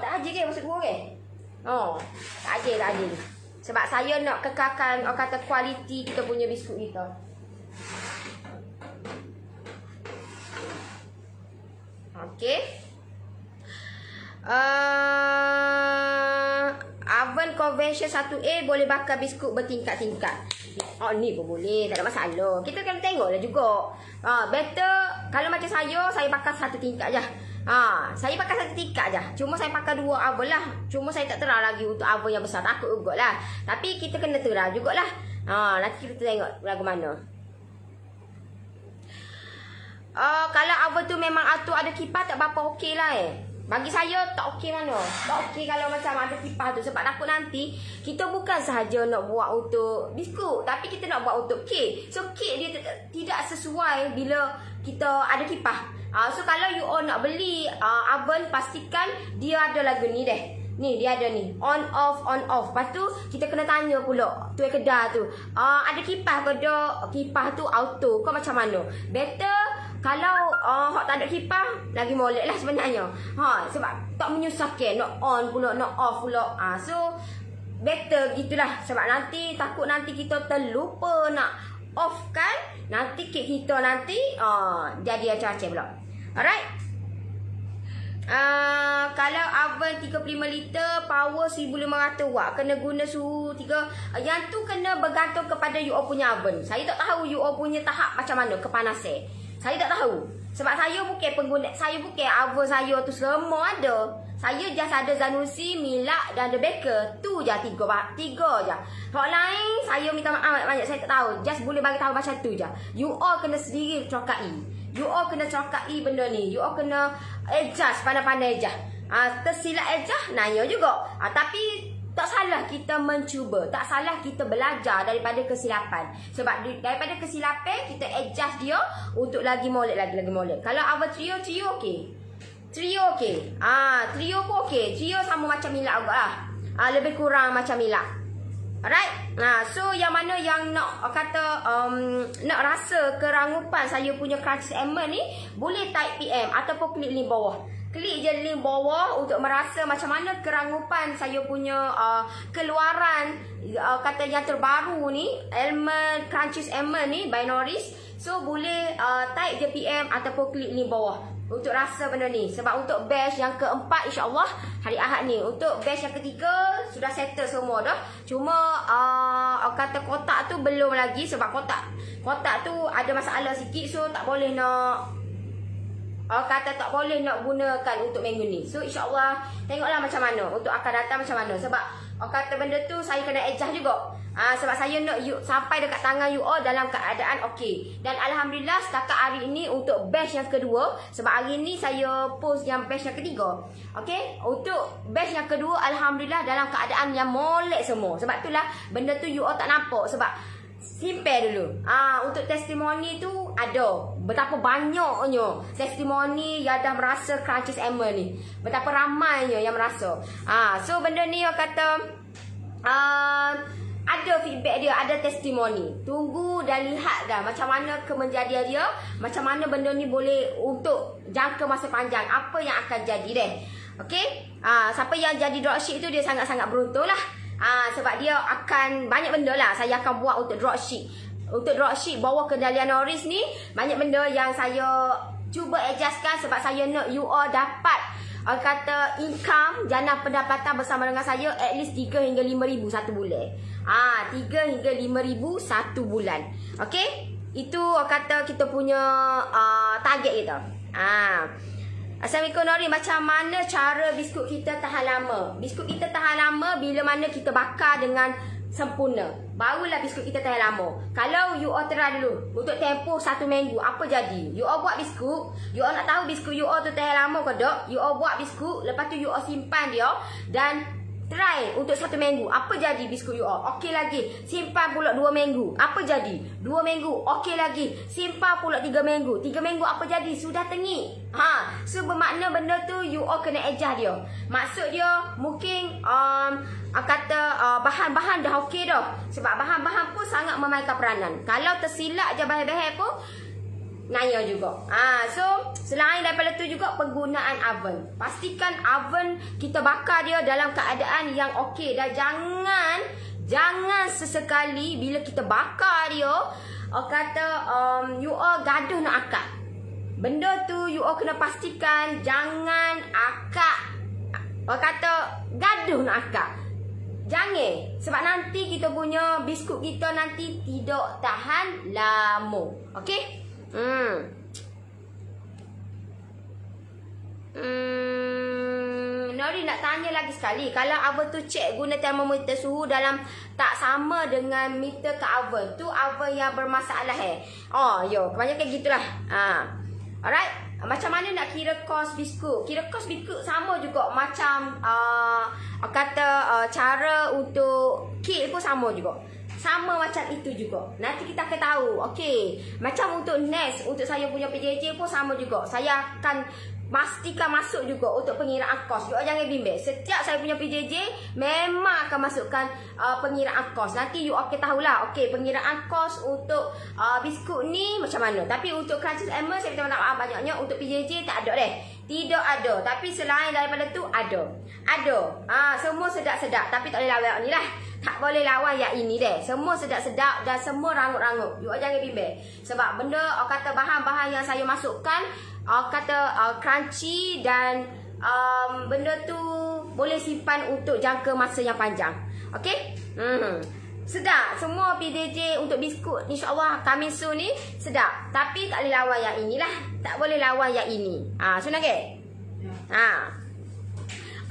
Tak ajar ke masuk 2 ke? Tak ajar. Sebab saya nak kekalkan kata kualiti kita punya biskut kita. Okey. Oven convention 1A boleh bakar biskut bertingkat-tingkat. Ni pun boleh, tak ada masalah. Kita kena tengoklah juga. Better kalau macam saya bakar 1 tingkat je. Saya pakai 1 tingkat je. Cuma saya pakai 2 oven lah. Cuma saya tak terang lagi untuk oven yang besar. Takut juga lah. Tapi kita kena terang jugalah. Nanti kita tengok lagu mana. Kalau oven tu memang ada kipas, tak berapa okey lah Bagi saya tak okey mana. Tak okey kalau macam ada kipas tu. Sebab takut nanti kita bukan sahaja nak buat untuk biskut, tapi kita nak buat untuk kek. So kek dia tidak sesuai bila kita ada kipas. So kalau you all nak beli oven, pastikan dia ada lagu ni deh. Ni dia ada ni, on off. Lepas tu kita kena tanya pula tu kedai tu, ada kipas ke tak? Kipas tu auto kau macam mana? Better kalau hak tak ada kipas, lagi molek lah sebenarnya. Sebab tak menyusahkan nak on pula, nak off pula. So better gitulah. Sebab takut nanti kita terlupa nak off kan, nanti kek kita nanti jadi acah-acah pula. Alright. Kalau oven 35 liter, power 1500 watt, kena guna suhu 3. Yang tu kena bergantung kepada you all punya oven. Saya tak tahu you all punya tahap macam mana kepanasan. Saya tak tahu. Sebab saya bukan pengguna, saya bukan oven saya tu semua ada. Saya just ada Zanussi, Milak dan The Baker. Tu je 3 je. Hak lain saya minta maaf banyak, saya tak tahu. Just boleh bagi tahu macam tu je. You all kena sendiri cokai. You all kena cokai benda ni. You all kena adjust, pandai-pandai je. Tersilap adjust, nanya juga. Tapi tak salah kita mencuba. Tak salah kita belajar daripada kesilapan. Sebab daripada kesilapan, kita adjust dia untuk lagi molek, lagi molek. Kalau oven trio okey. Trio okey. Trio pun okey. Trio sama macam Milak juga lah. Lebih kurang macam Milak. Alright. So yang mana yang nak nak rasa kerangupan saya punya Crunchies Almond ni, boleh type PM ataupun klik link bawah. Klik je link bawah untuk merasa macam mana kerangupan saya punya keluaran yang terbaru ni, Almond Crunchies Almond ni by Norris. So boleh type je PM ataupun klik link bawah untuk rasa benda ni. Sebab untuk batch yang keempat, insyaAllah hari Ahad ni. Untuk batch yang ketiga sudah settle semua dah. Cuma kotak tu belum lagi. Sebab kotak tu ada masalah sikit. So tak boleh nak tak boleh nak gunakan untuk minggu ni. So insyaAllah tengoklah macam mana untuk akan datang macam mana. Sebab benda tu saya kena adjust juga. Sebab saya nak sampai dekat tangan you all dalam keadaan okey. Dan alhamdulillah setakat hari ini untuk batch yang kedua, sebab hari ini saya post yang batch yang ketiga. Okey, untuk batch yang kedua alhamdulillah dalam keadaan yang molek semua. Sebab itulah benda tu you all tak nampak sebab simpan dulu. Untuk testimoni tu ada. Betapa banyaknya testimoni yang dah merasa Crunchies Emma ni. Betapa ramainya yang merasa. So benda ni orang kata ada feedback dia, ada testimoni. Tunggu dan lihat dah macam mana kemenjadian dia, macam mana benda ni boleh untuk jangka masa panjang, apa yang akan jadi deh. Okey? Siapa yang jadi dropship tu dia sangat-sangat beruntung lah. Sebab dia akan banyak benda lah saya akan buat untuk dropship. Untuk dropship bawah kendalian Norris ni, banyak benda yang saya cuba adjustkan sebab saya nak you all dapat kata income, jana pendapatan bersama dengan saya at least 3 hingga 5,000 satu bulan. 3 hingga 5,000 satu bulan. Okey? Itu kata kita punya target kita. Assalamualaikum Nori, macam mana cara biskut kita tahan lama? Biskut kita tahan lama bila mana kita bakar dengan sempurna. Barulah biskut kita tahan lama. Kalau you all try dulu untuk tempoh 1 minggu, apa jadi? You all buat biskut, you all nak tahu biskut you all tu tahan lama ke tak? You all buat biskut, lepas tu you all simpan dia dan try untuk 1 minggu. Apa jadi biskut you all? Okey lagi. Simpan pula 2 minggu. Apa jadi? 2 minggu. Okey lagi. Simpan pula 3 minggu. 3 minggu apa jadi? Sudah tengik. So bermakna benda tu you all kena adjust dia. Maksud dia mungkin kata bahan-bahan dah okey dah. Sebab bahan-bahan pun sangat memainkan peranan. Kalau tersilap je bahan-bahan pun naya juga. So selain daripada tu juga penggunaan oven. Pastikan oven kita bakar dia dalam keadaan yang okey dan jangan sesekali bila kita bakar dia kata you all gaduh nak akak. Benda tu you all kena pastikan jangan akak. Kata gaduh nak akak. Jangan. Sebab nanti kita punya biskut kita nanti tidak tahan lama. Okey? Nori nak tanya lagi sekali. Kalau oven tu cek guna termometer suhu dalam tak sama dengan meter ke oven, tu oven yang bermasalah yo, kebanyakan gitulah. Alright. Macam mana nak kira kos biskut? Kira kos biskut sama juga macam kata cara untuk kek pun sama juga. Sama macam itu juga. Nanti kita akan tahu. Okey. Macam untuk next, untuk saya punya PJJ pun sama juga. Saya akan pastikan masuk juga untuk pengiraan kos. You jangan bimbang. Setiap saya punya PJJ memang akan masukkan pengiraan kos. Nanti you akan tahulah. Okey, pengiraan kos untuk biskut ni macam mana. Tapi untuk Crunchies Emma saya minta maaf banyaknya. Untuk PJJ tak ada deh. Tidak ada. Tapi selain daripada tu ada. Semua sedap-sedap. Tapi tak boleh lawan ni lah. Tak boleh lawan yang ini deh. Semua sedap-sedap dan semua rangut-rangut. You jangan bimbang. Sebab benda kata bahan-bahan yang saya masukkan kata crunchy dan benda tu boleh simpan untuk jangka masa yang panjang. Okey? Sedap. Semua PJJ untuk biskut insya-Allah coming soon ni sedap. Tapi tak boleh lawan yang inilah. Tak boleh lawan yang ini. Senang ke?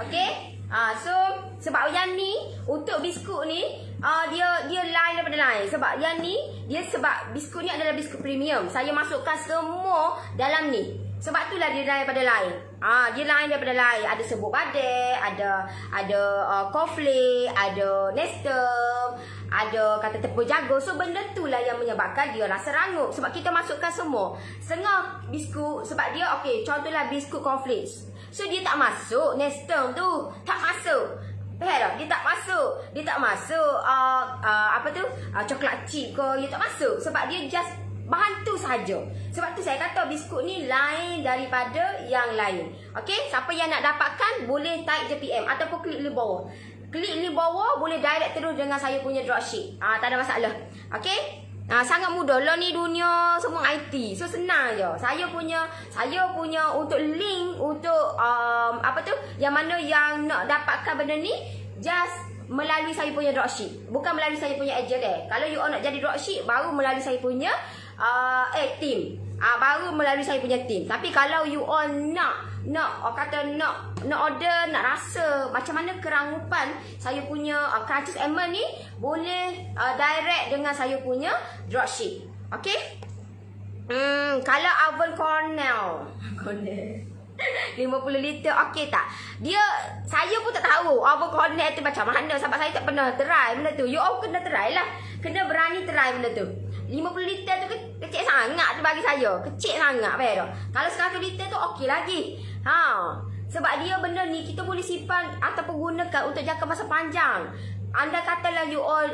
Okey? So sebab yang ni untuk biskut ni dia lain daripada lain. Sebab yang ni dia sebab biskut ni adalah biskut premium. Saya masukkan semua dalam ni. Sebab itulah dia daripada lain. Dia lain daripada lain. Ada serbuk badai, ada cornflake, ada Nestum, ada kata tepung jagung. So benda itulah yang menyebabkan dia rasa rangup. Sebab kita masukkan semua. Setengah biskut sebab dia okey, contohlah biskut cornflakes. So dia tak masuk Nestum tu, tak masuk. Faham tak? Dia tak masuk. Dia tak masuk apa tu? Coklat chip ke, dia tak masuk. Sebab dia just bahan tu sahaja. Sebab tu saya kata biskut ni lain daripada yang lain. Okey, siapa yang nak dapatkan boleh type je PM ataupun klik link bawah. Klik link bawah boleh direct terus dengan saya punya dropship. Tak ada masalah. Okey? Sangat mudah lah ni dunia semua IT. So senang je. Saya punya untuk link untuk apa tu yang mana yang nak dapatkan benda ni just melalui saya punya dropship. Bukan melalui saya punya agent Kalau you all nak jadi dropship baru melalui saya punya team. Baru melalui saya punya team. Tapi kalau you all nak nak order, nak rasa macam mana kerangupan saya punya Crunchies Almond ni, boleh direct dengan saya punya dropship. Okey. Kalau oven Cornell 50 liter okey tak? Saya pun tak tahu oven Cornell tu macam mana, sebab saya tak pernah try benda tu. You all kena try lah. Kena berani try benda tu. 50 liter tu kecil sangat tu bagi saya. Kecil sangat tu. Kalau 100 liter tu okey lagi. Sebab dia benda ni kita boleh simpan ataupun gunakan untuk jangka masa panjang. Anda katalah you all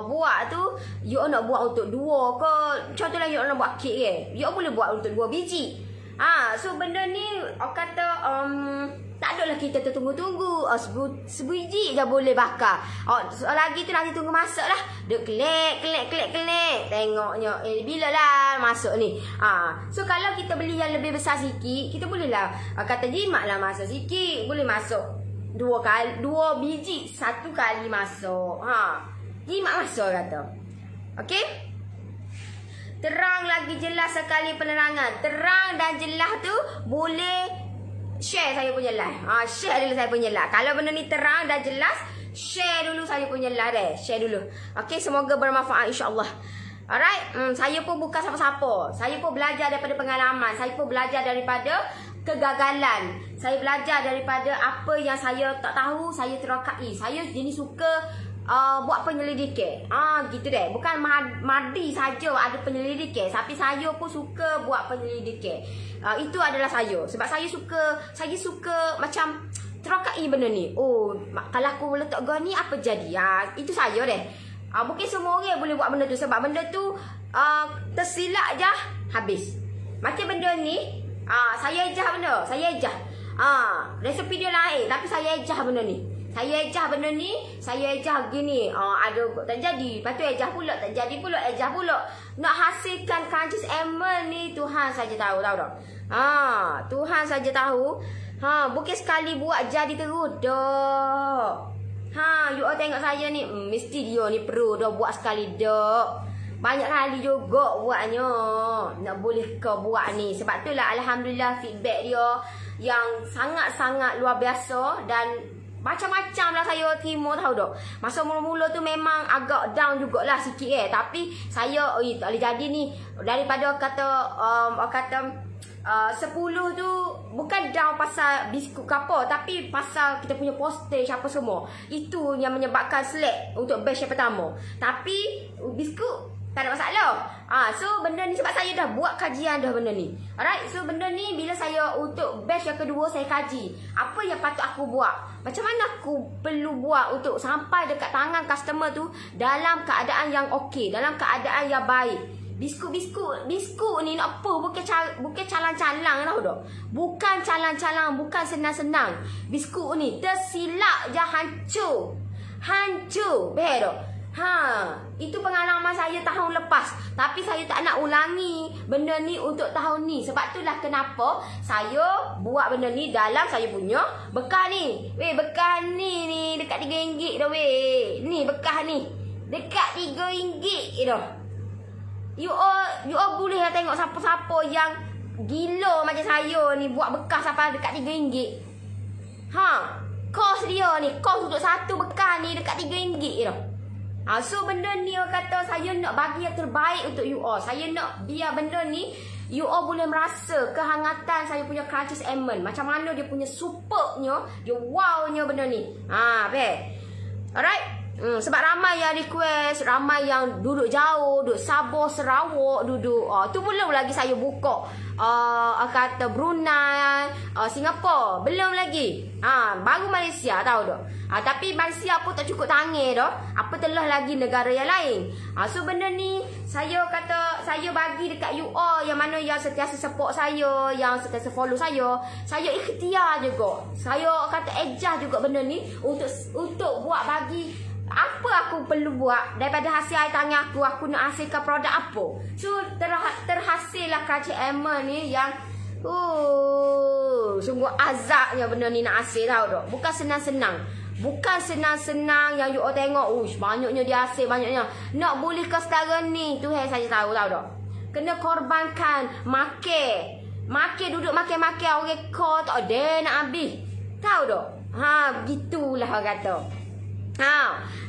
buat tu, you all nak buat untuk 2 ke, contohlah you all nak buat kek ke, you all boleh buat untuk 2 biji. So benda ni tak adalah kita tertunggu-tunggu. Sebiji dah boleh bakar. Lagi tu nanti tunggu masak lah. Dia kelek. Tengoknya bila lah masuk ni. So kalau kita beli yang lebih besar sikit, kita boleh lah kata jimat lah masak sikit. Boleh masuk 2 biji 1 kali masuk. Jimat masuk kata. Okey. Terang lagi jelas sekali penerangan. Terang dan jelas tu boleh share saya punya live. Share dulu saya punya live. Kalau benda ni terang dan jelas, share dulu saya punya live deh. Share dulu. Okey, semoga bermanfaat insya-Allah. Alright. Saya pun bukan siapa-siapa. Saya pun belajar daripada pengalaman. Saya pun belajar daripada kegagalan. Saya belajar daripada apa yang saya tak tahu, saya terakai. Saya jenis suka buat penyelidikan. Gitu deh. Bukan Madi saja ada penyelidikan, tapi saya pun suka buat penyelidikan. Itu adalah saya. Sebab saya suka macam terakai benda ni. Kalau aku letak gani apa jadi? Itu saya deh. Mungkin semua orang boleh buat benda tu, sebab benda tu tersilap je habis. Macam benda ni, saya ejah benda, saya ejah. Resepi dia lain, tapi saya ejah benda ni. Saya ejah benda ni, saya ejah gini. Ada tak jadi, lepas tu ejah pula, tak jadi pula, ejah pula. Nak hasilkan Crunchies Almond ni Tuhan saja tahu tak? Tuhan saja tahu. Bukan sekali buat jadi terus dak. You all tengok saya ni, mesti dia ni perlu dah buat sekali dak. Banyak kali juga buatnya. Nak boleh kau buat ni. Sebab tu lah alhamdulillah feedback dia yang sangat-sangat luar biasa. Dan macam-macam lah saya terima tahu tak. Masa mula-mula tu memang agak down jugalah sikit tapi saya tak boleh jadi ni. Daripada kata 10 tu bukan down pasal biskut ke apa, tapi pasal kita punya postage apa semua. Itu yang menyebabkan select untuk batch yang pertama. Tapi biskut tak ada masalah. So benda ni sebab saya dah buat kajian dah benda ni. Alright, so benda ni bila saya untuk batch yang kedua saya kaji apa yang patut aku buat. Macam mana aku perlu buat untuk sampai dekat tangan customer tu dalam keadaan yang okey, dalam keadaan yang baik. Biskut ni nak apa? Bukan calang-calang tau dah. Bukan calang-calang, bukan senang-senang. Biskut ni tersilap je hancur. Betul. Itu pengalaman saya tahun lepas. Tapi saya tak nak ulangi benda ni untuk tahun ni. Sebab itulah kenapa saya buat benda ni dalam saya punya bekal ni. Bekal ni dekat RM3 dah Ni bekal ni. Dekat RM3 dah. You all boleh lah tengok siapa-siapa yang gila macam saya ni buat bekal sampai dekat RM3. Kos dia ni, kos untuk satu bekal ni dekat RM3 dah. So benda ni orang kata saya nak bagi yang terbaik untuk you all. Saya nak biar benda ni you all boleh merasa kehangatan saya punya Crunchies Almond. Macam mana dia punya supernya, dia wownya benda ni. Alright. Sebab ramai yang request, ramai yang duduk jauh, duduk Sabah, Sarawak, duduk tu belum lagi saya buka kata Brunei, Singapura, belum lagi. Baru Malaysia tahu dah. Tapi Malaysia pun tak cukup tangan dah. Apa telah lagi negara yang lain. So benda ni saya kata saya bagi dekat you all yang mana yang sentiasa support saya, yang sentiasa follow saya. Saya ikhtiar juga. Saya kata ejah juga benda ni untuk buat bagi apa aku perlu buat daripada hasil air tangan aku nak hasilkan produk apa. So terhasillah Crunchies Almond ni yang sungguh azabnya benda ni nak hasil tahu tak. Bukan senang-senang. Bukan senang-senang yang you all tengok banyaknya dia hasil, banyaknya. Nak boleh ke setara ni Tuhan saja tahu tak. Kena korbankan makan Makan duduk makan-makan orang kau tak ada nak habis. Tahu tak? Begitulah orang kata.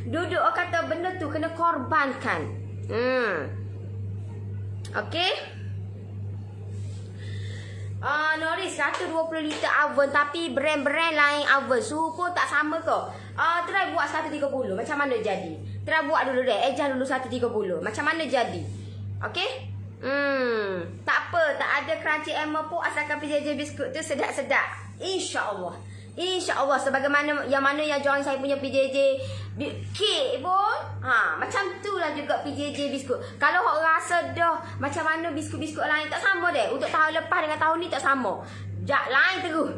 Duduk orang kata benda tu kena korbankan. Okey. Nori 120 liter oven tapi brand-brand lain oven. Suhu pun tak sama ke? Try buat 130. Macam mana jadi? Try buat dulu deh. Ejah dulu 130. Macam mana jadi? Okey? Tak apa, tak ada crunchy emmer pun asalkan PJJ biskut tu sedap-sedap. InsyaAllah. InsyaAllah sebagaimana yang join saya punya PJJ kek pun macam tu lah juga PJJ biskut. Kalau awak rasa dah macam mana biskut-biskut lain tak sama deh. Untuk tahun lepas dengan tahun ni tak sama. Lain terus.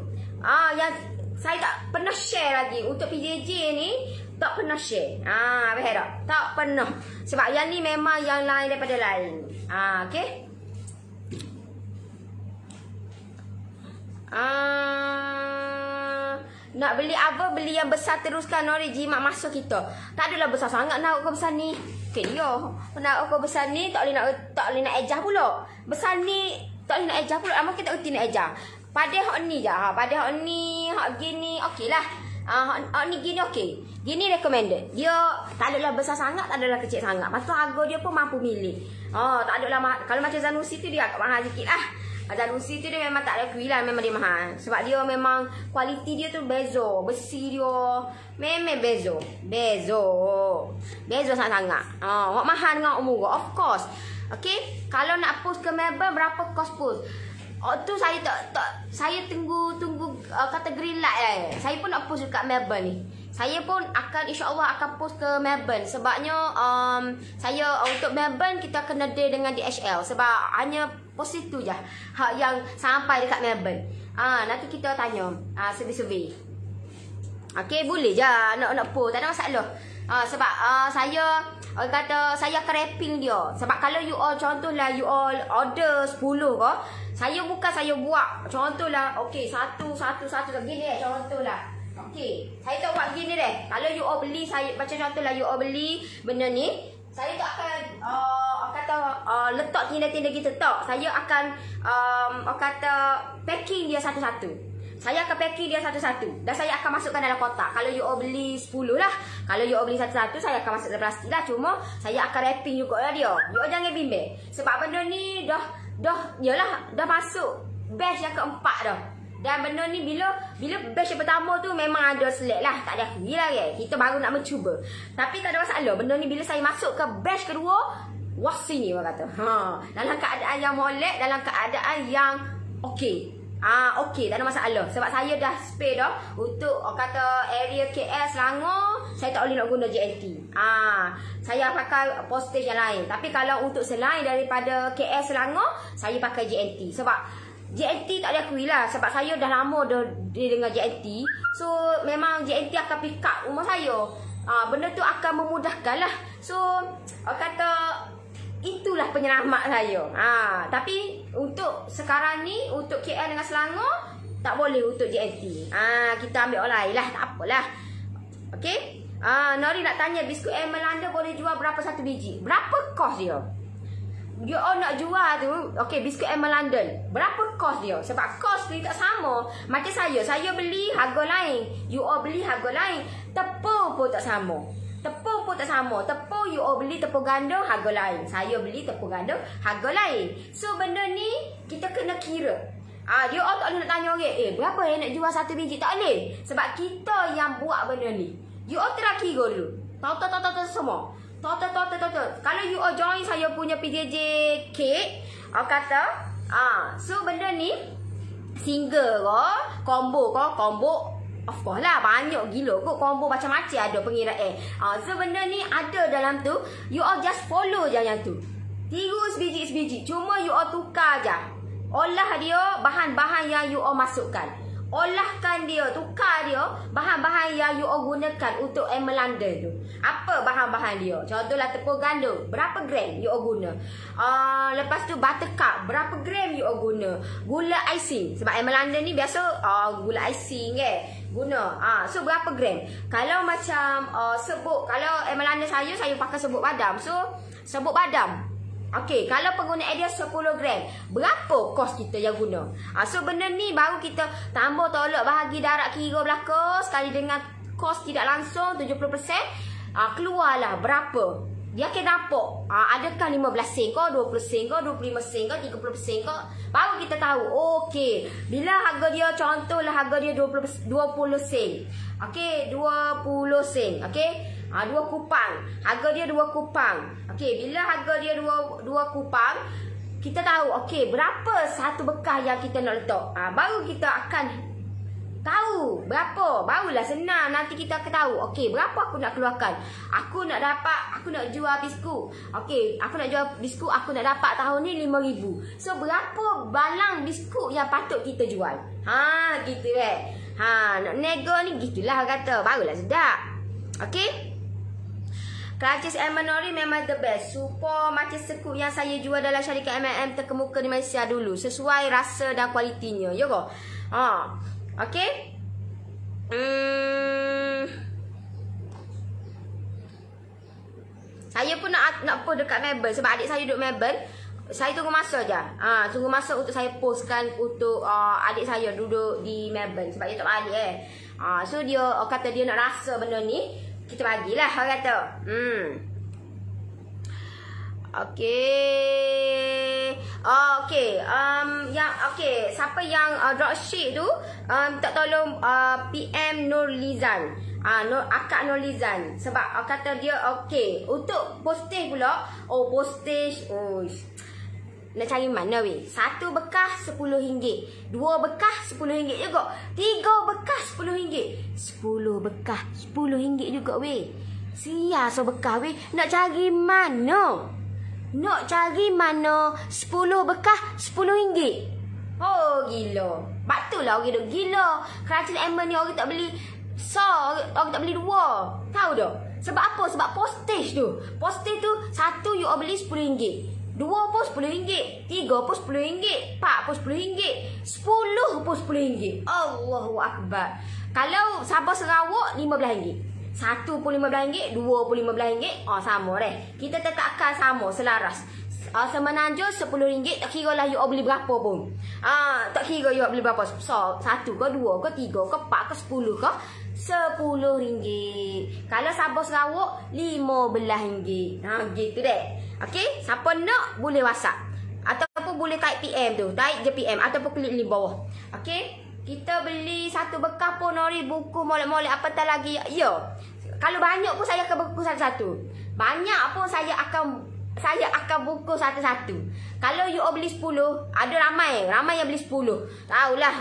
Yang saya tak pernah share lagi untuk PJJ ni, tak pernah share. Faham tak? Tak pernah. Sebab yang ni memang yang lain daripada lain. Okey. Nak beli apa, beli yang besar teruskan. Nori jimat masuk kita. Tak adalah besar sangat nak kau besar ni. Okey yo. Nak kau besar ni tak boleh nak ejah pula. Besar ni tak boleh nak ejah pula. Amak kita reti nak ejah. Pada hak ni je. Pada hak ni, hak gini okeylah. Hak ni gini okey. Gini recommended. Dia tak adalah besar sangat, tak adalah kecil sangat. Lepas tu harga dia pun mampu milih. Tak adalah kalau macam Zanussi tu dia agak mahal sikit lah. Zanussi tu dia memang tak ada kuilan, memang dia mahal. Sebab dia memang kualiti dia tu bezo. Besi dia memang bezo. Bezo sangat-sangat. Wak mahal dengan murah. Of course. Okay. Kalau nak post ke Melbourne, berapa cost post? Tu saya saya tunggu kategori light Saya pun nak post dekat Melbourne ni. Saya pun akan insya-Allah akan post ke Melbourne sebabnya saya untuk Melbourne kita kena deal dengan DHL sebab hanya post itu je hak yang sampai dekat Melbourne. Nanti kita tanya survey. Okey, boleh je nak post, tak ada masalah. Sebab saya kata saya akan wrapping dia. Sebab kalau you all contohlah you all order 10 ke, saya bukan saya buat contohlah okey satu gini contohlah. Okey, saya tak buat gini deh. Kalau you all beli, saya macam contohlah you all beli benda ni, saya tak akan letak tinda-tinda gitu tak. Saya akan packing dia satu-satu. Saya akan packing dia satu-satu dan saya akan masukkan dalam kotak. Kalau you all beli 10 lah. Kalau you all beli satu-satu, saya akan masuk dalam plastik lah. Cuma saya akan wrapping juga lah dia. You all jangan bimbang. Sebab benda ni dah masuk batch yang keempat dah. Dan benda ni bila batch yang pertama tu memang ada select lah. Tak ada akui lah kita baru nak mencuba. Tapi tak ada masalah. Benda ni bila saya masuk ke batch kedua, wasi ni orang kata. Dalam keadaan yang molek, dalam keadaan yang okey. Okey, tak ada masalah. Sebab saya dah spare dah untuk kata area KL Selangor, saya tak boleh nak guna JNT. Saya pakai postage yang lain. Tapi kalau untuk selain daripada KL Selangor, saya pakai JNT. Sebab JNT tak ada akui lah. Sebab saya dah lama dah dengan JNT. So memang JNT akan pick up rumah saya. Benda tu akan memudahkan lah. So kata itulah penyelamat saya. Tapi untuk sekarang ni, untuk KL dengan Selangor, tak boleh untuk JNT. Kita ambil online lah, tak apalah. Okey. Nori nak tanya, biskut Melanda boleh jual berapa satu biji? Berapa kos dia? You all nak jual tu, okey, biskut Melanda, berapa kos dia? Sebab kos tu tak sama. Macam saya beli harga lain, you all beli harga lain. Tepung pun tak sama. Tepung pun tak sama. Tepung you all beli tepung gandum harga lain. Saya beli tepung gandum harga lain. So benda ni kita kena kira. Dia all tak boleh nak tanya orang, berapa nak jual satu biji? Tak boleh. Sebab kita yang buat benda ni. You all try kira dulu. Total semua. Total. Kalau you all join saya punya PJJ cake, kata so benda ni single ke, combo. Of course lah, banyak gila kot combo macam-macam ada pengiraan. So benda ni ada dalam tu. You all just follow je yang tu. Tiru sebiji. Cuma you all tukar je. Olah dia bahan-bahan yang you all masukkan. Olahkan dia, tukar dia bahan-bahan yang you all gunakan untuk Melanda tu. Apa bahan-bahan dia? Contohlah tepung gandum, berapa gram you all guna? Lepas tu buttercup, berapa gram you all guna? Gula icing, sebab Melanda ni biasa gula icing guna. So berapa gram? Kalau macam sebut, kalau Melanda saya pakai sebut badam. So sebut badam Okey, kalau penggunaan dia 10 gram, berapa kos kita yang guna? So benda ni baru kita tambah tolak bahagi darab kira belaka sekali dengan kos tidak langsung 70%. Keluarlah berapa? Dia akan nampak adakah 15 sen ke, 20 sen ke, 25 sen ke, 30 sen ke. Baru kita tahu, okey, bila harga dia, contohlah harga dia 20 sen. Okey, 20 sen. Okey, 2 kupang. Harga dia 2 kupang. Okey, bila harga dia 2 kupang, kita tahu, okey, berapa satu bekas yang kita nak letak. Baru kita akan tahu berapa. Barulah senang nanti kita akan tahu, okey, berapa aku nak keluarkan. Aku nak jual biskut. Okey, aku nak jual biskut, aku nak dapat tahun ni 5,000. So berapa balang biskut yang patut kita jual? Gitu nak nego ni gitulah kata. Barulah sedap. Okey. Clutches M&Ori memang the best. Super macam sekut yang saya jual dalam syarikat M&M terkemuka di Malaysia dulu. Sesuai rasa dan kualitinya. Ya ke? Okey. Saya pun nak post dekat Melbourne sebab adik saya duduk Melbourne. Saya tunggu masa je. Tunggu masa untuk saya postkan untuk adik saya duduk di Melbourne sebab dia tak balik so dia kata dia nak rasa benda ni, kita bagilah orang kata. Okey. Siapa yang dropship tu tak tolong PM Nurlizan. Akak Nurlizan sebab kata dia okey. Untuk postage pula, postage nak cari mana weh? Satu bekas RM10, 2 bekas RM10 juga, 3 bekas RM10, 10 bekas RM10 juga weh. Sia bekas weh. Nak cari mana? 10 bekas RM10. Gila. Batullah orang duk gila. Clutches Ember ni orang tak beli orang tak beli 2. Tahu tak? Sebab apa? Sebab postage tu. Postage tu satu you beli RM10. 2 pun RM10, 3 pun RM10, 4 pun RM10, 10 pun RM10. Allahu Akbar. Kalau Sabah Sarawak RM15. Satu pun RM15, 2 pun RM15. Sama deh. Kita tetapkan sama, selaras. Semenanjung RM10, tak kira lah you beli berapa pun. Tak kira you beli berapa. So, 1 ke 2 ke 3 ke 4 ke 10 ke RM10. Kalau Sabah Sarawak RM15. Gitu deh. Okey, siapa nak boleh WhatsApp ataupun boleh type PM tu. Type je PM ataupun klik link bawah. Okey, kita beli satu bekas pun Nori buku molek-molek apa tak lagi. Ya. Kalau banyak pun saya akan buku satu-satu. Banyak pun saya akan buku satu-satu. Kalau you beli 10, ada ramai yang beli 10. Tahulah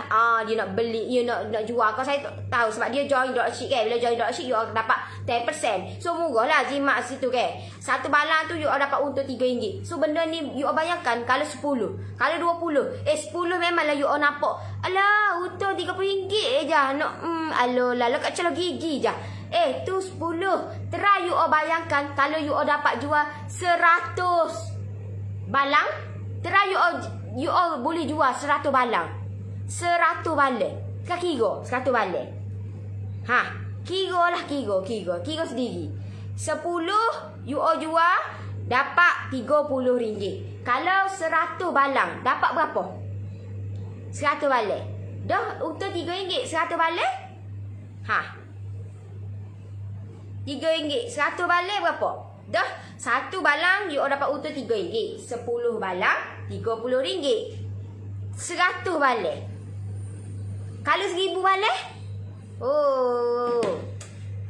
dia nak beli, you nak jual. Kalau saya tahu sebab dia join dropship kan. Bila join dropship you dapat 10%. So murahlah jimat situ kan. Satu balang tu you dapat untung RM3. So benda ni you bayangkan kalau 10, kalau 20. 10 memanglah you nampak. Alah, untung RM30 je. Nak alolah kat celah gigi je. Tu 10. Try you bayangkan kalau you dapat jual 100 balang. Try you boleh jual 100 balang. 100 balang. Kan kira 100 balang. Kira sendiri. 10 you jual dapat RM30. Kalau 100 balang dapat berapa? 100 balang. Dah untung RM3. 100 balang? RM3. 100 balang berapa? Dah satu balang you dapat untung RM3. 10 balang RM30. 100 balang. Kalau 1000 balang?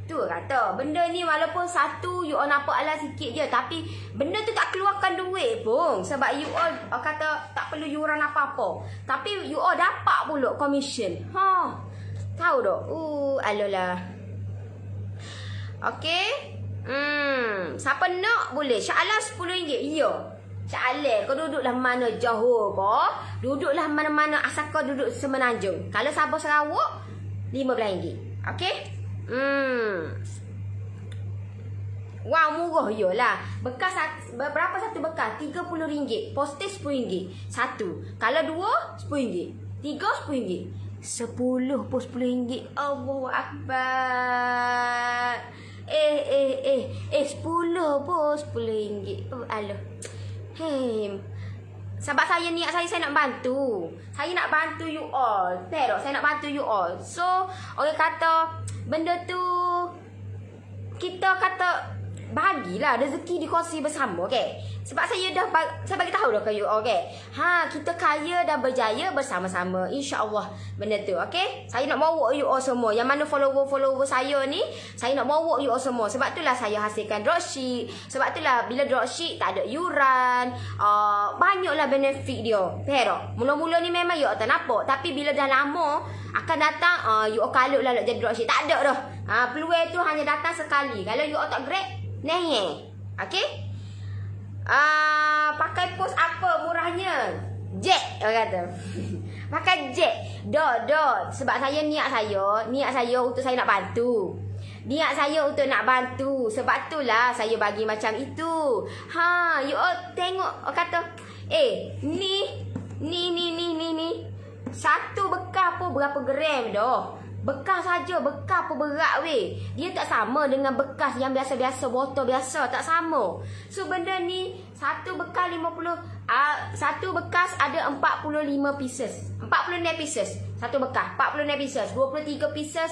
Tu kata benda ni walaupun satu you nampak ala sikit je, tapi benda tu tak keluarkan duit pun. Sebab you kata tak perlu yuran apa-apa. Tapi you dapat pula commission. Tahu tak? Alolah. Okey. Siapa nak boleh. Sya'alah RM10. Ya. Sya'alah kau duduklah mana Johor kau. Duduklah mana-mana asal kau duduk Semenanjung. Kalau Sabah Sarawak RM15. Okey. Wah, murah yolah. Bekas berapa satu bekas? RM30. Postage RM10. Satu. Kalau 2 RM10. 3 RM10. 10 pun RM10. Allahu Akbar. 10 pun RM10. Alah. Hei, sebab saya niat saya nak bantu. Saya nak bantu you all. Terok, saya nak bantu you all. So, orang kata benda tu kita kata bagilah rezeki dikongsi bersama, okey. Sebab saya bagi tahu dah ke you, okey. Kita kaya dan berjaya bersama-sama, insya-Allah benda tu, okey. Saya nak bawa you all semua yang mana follower saya ni, saya nak bawa you all semua. Sebab itulah saya hasilkan dropship. Sebab itulah bila dropship tak ada yuran, banyaklah benefit dia. Faham? Mula-mula ni memang you all tak nampak, tapi bila dah lama akan datang you all kalutlah nak jadi dropship. Tak ada dah. Peluang tu hanya datang sekali. Kalau you all tak grab, neh. Okey? Pakai pos apa murahnya? Jet, orang kata. Pakai jet. Dot. Sebab niat saya untuk saya nak bantu. Niat saya untuk nak bantu. Sebab itulah saya bagi macam itu. You all tengok, orang kata, ni. Satu bekas pun berapa gram dah. Bekas saja, bekas apa berat weh. Dia tak sama dengan bekas yang biasa-biasa, botol biasa, tak sama. So benda ni satu bekas 50, satu bekas ada 45 pieces. 46 pieces. Satu bekas 46 pieces, 23 pieces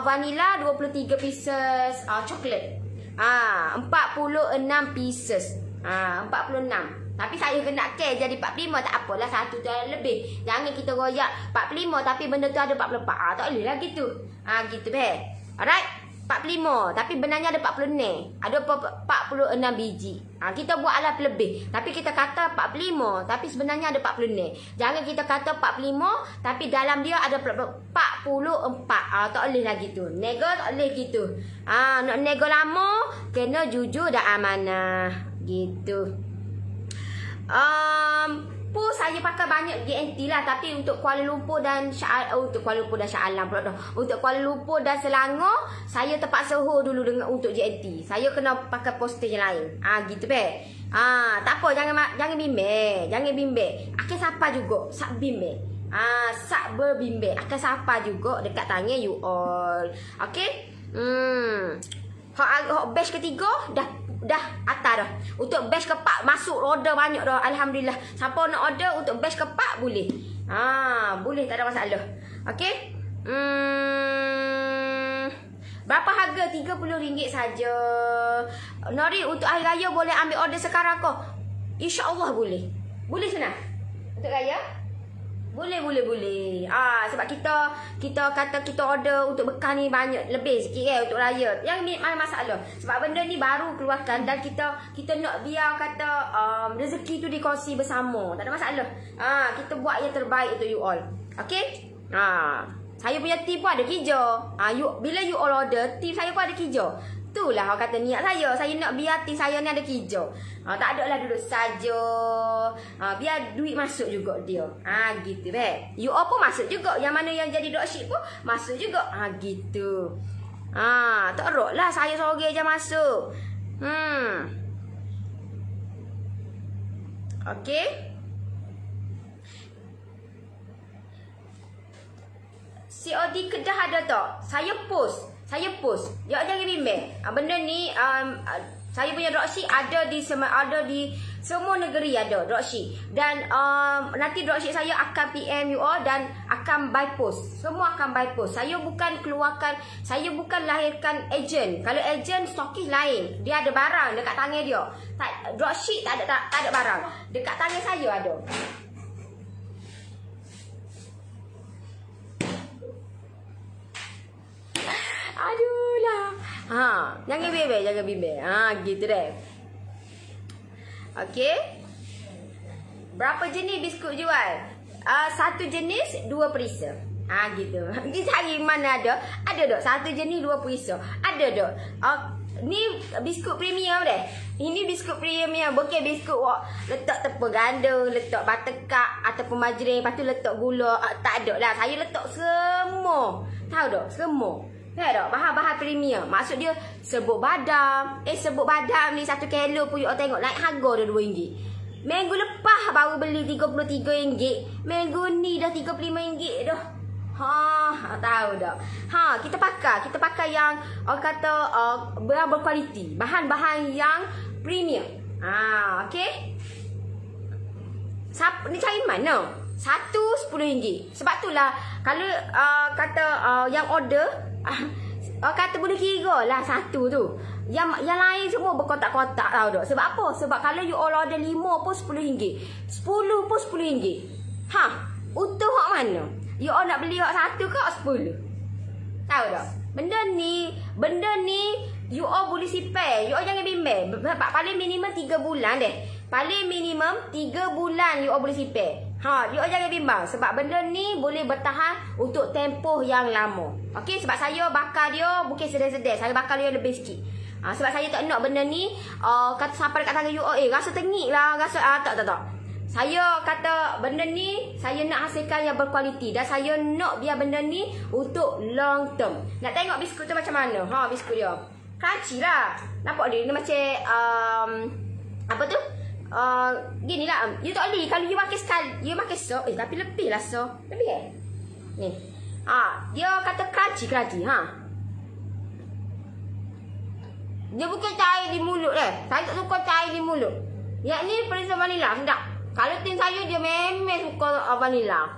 vanilla, 23 pieces coklat. 46 pieces. 46. Tapi saya kena care jadi 45, tak apalah, satu tu lebih. Jangan kita royak 45 tapi benda tu ada 44. Tak boleh lah gitu. Gitu be. Alright. 45 tapi benarnya ada 46. Ada 46 biji. Kita buat alat lebih. Tapi kita kata 45 tapi sebenarnya ada 46. Jangan kita kata 45 tapi dalam dia ada 44. Tak boleh lah gitu. Nego tak boleh gitu. Nak nego lama kena jujur dan amanah. Gitu. Pun saya pakai banyak GNT lah, tapi untuk Kuala Lumpur dan Shah Alam pula dah. Untuk Kuala Lumpur dan Selangor saya terpaksa hold dulu dengan untuk GNT. Saya kena pakai poster yang lain. Gitu be. Tak apa, jangan bimbang. Jangan bimbang. Akan sapa juga, sak bimbang. Sak berbimbe akan sapa juga dekat tangan you all. Okey? Hak batch ketiga dah atas dah. Untuk batch keempat masuk order banyak dah. Alhamdulillah. Siapa nak order untuk batch keempat boleh. Boleh, tak ada masalah. Okey? Berapa harga? RM30 saja. Nori, untuk hari raya boleh ambil order sekarang kau? InsyaAllah boleh. Boleh senang? Untuk raya? Boleh. Sebab kita kata kita order untuk bekal ni banyak lebih sikit untuk raya. Yang ni mana masalah. Sebab benda ni baru keluarkan dan kita nak biar kata rezeki tu dikongsi bersama. Tak ada masalah. Kita buat yang terbaik untuk you all. Okey? Saya punya team pun ada kerja. Bila you all order, team saya pun ada kerja. Itulah orang kata niat saya. Saya nak biar team saya ni ada kerja. Tak ada lah duduk saja. Biar duit masuk juga dia. Gitu be. You all pun masuk juga. Yang mana yang jadi dropship pun masuk juga. Gitu. Tak erok lah saya sorang je masuk. Okey. COD Kedah ada tak? Saya post. Jangan bimbang. Benda ni saya punya dropship ada di semua negeri ada dropship. Dan nanti dropship saya akan PM you all dan akan by post. Semua akan by post. Saya bukan lahirkan ejen. Kalau ejen stokis lain. Dia ada barang dekat tangan dia. Dropship tak ada barang. Dekat tangan saya ada. Aduh lah. Jangan bimbang. Gitu deh. Okey. Berapa jenis biskut jual? Satu jenis 2 perisa. Gitu. Kita cari mana ada. Ada tak? Satu jenis 2 perisa. Ada tak? Ni biskut premium deh. Ini biskut premium. Bukan biskut letak tepung ganda, letak buttercup ataupun margarin, lepas tu letak gula. Tak ada lah. Saya letak semua. Tahu tak? Semua. Tahu tak? Bahan-bahan premium. Maksud dia serbuk badam. Serbuk badam ni 1 kilo pun you tengok naik harga dah RM2. Minggu lepas baru beli RM33. Minggu ni dah RM35 dah. Tahu tak? Kita pakai yang orang kata yang berkualiti. Bahan-bahan yang premium. Okey? Ni cari mana? Satu RM10. Sebab itulah kalau kata yang order kata boleh kira lah satu tu. Yang lain semua berkotak-kotak tau dok. Sebab apa? Sebab kalau you all order 5 pun RM10. 10 pun RM10. Ha, utuh hak mana? You all nak beli hak satu ke hak 10? Tahu tak? Benda ni you all boleh simpan. You all jangan bimbang. Paling minimum 3 bulan deh. Paling minimum 3 bulan you all boleh simpan. Ha, you all jangan bimbang sebab benda ni boleh bertahan untuk tempoh yang lama. Okey, sebab saya bakar dia bukan sedar-sedar. Saya bakar dia lebih sikit. Sebab saya tak nak benda ni kata sampai dekat tangan you all rasa tengik lah, rasa tak. Saya kata benda ni saya nak hasilkan yang berkualiti dan saya nak biar benda ni untuk long term. Nak tengok biskut tu macam mana? Ha, biskut dia. Crunchy lah. Nampak dia macam apa tu? Gini lah. You tak boleh kalau you makan sekali, you makan so. Tapi lebih lah so. Lebih kan? Ni. Dia kata crunchy. Ha. Dia bukan cair di mulut Saya tak suka cair di mulut. Yang ni perisa vanila sedap. Kalau tim saya dia memang suka vanila.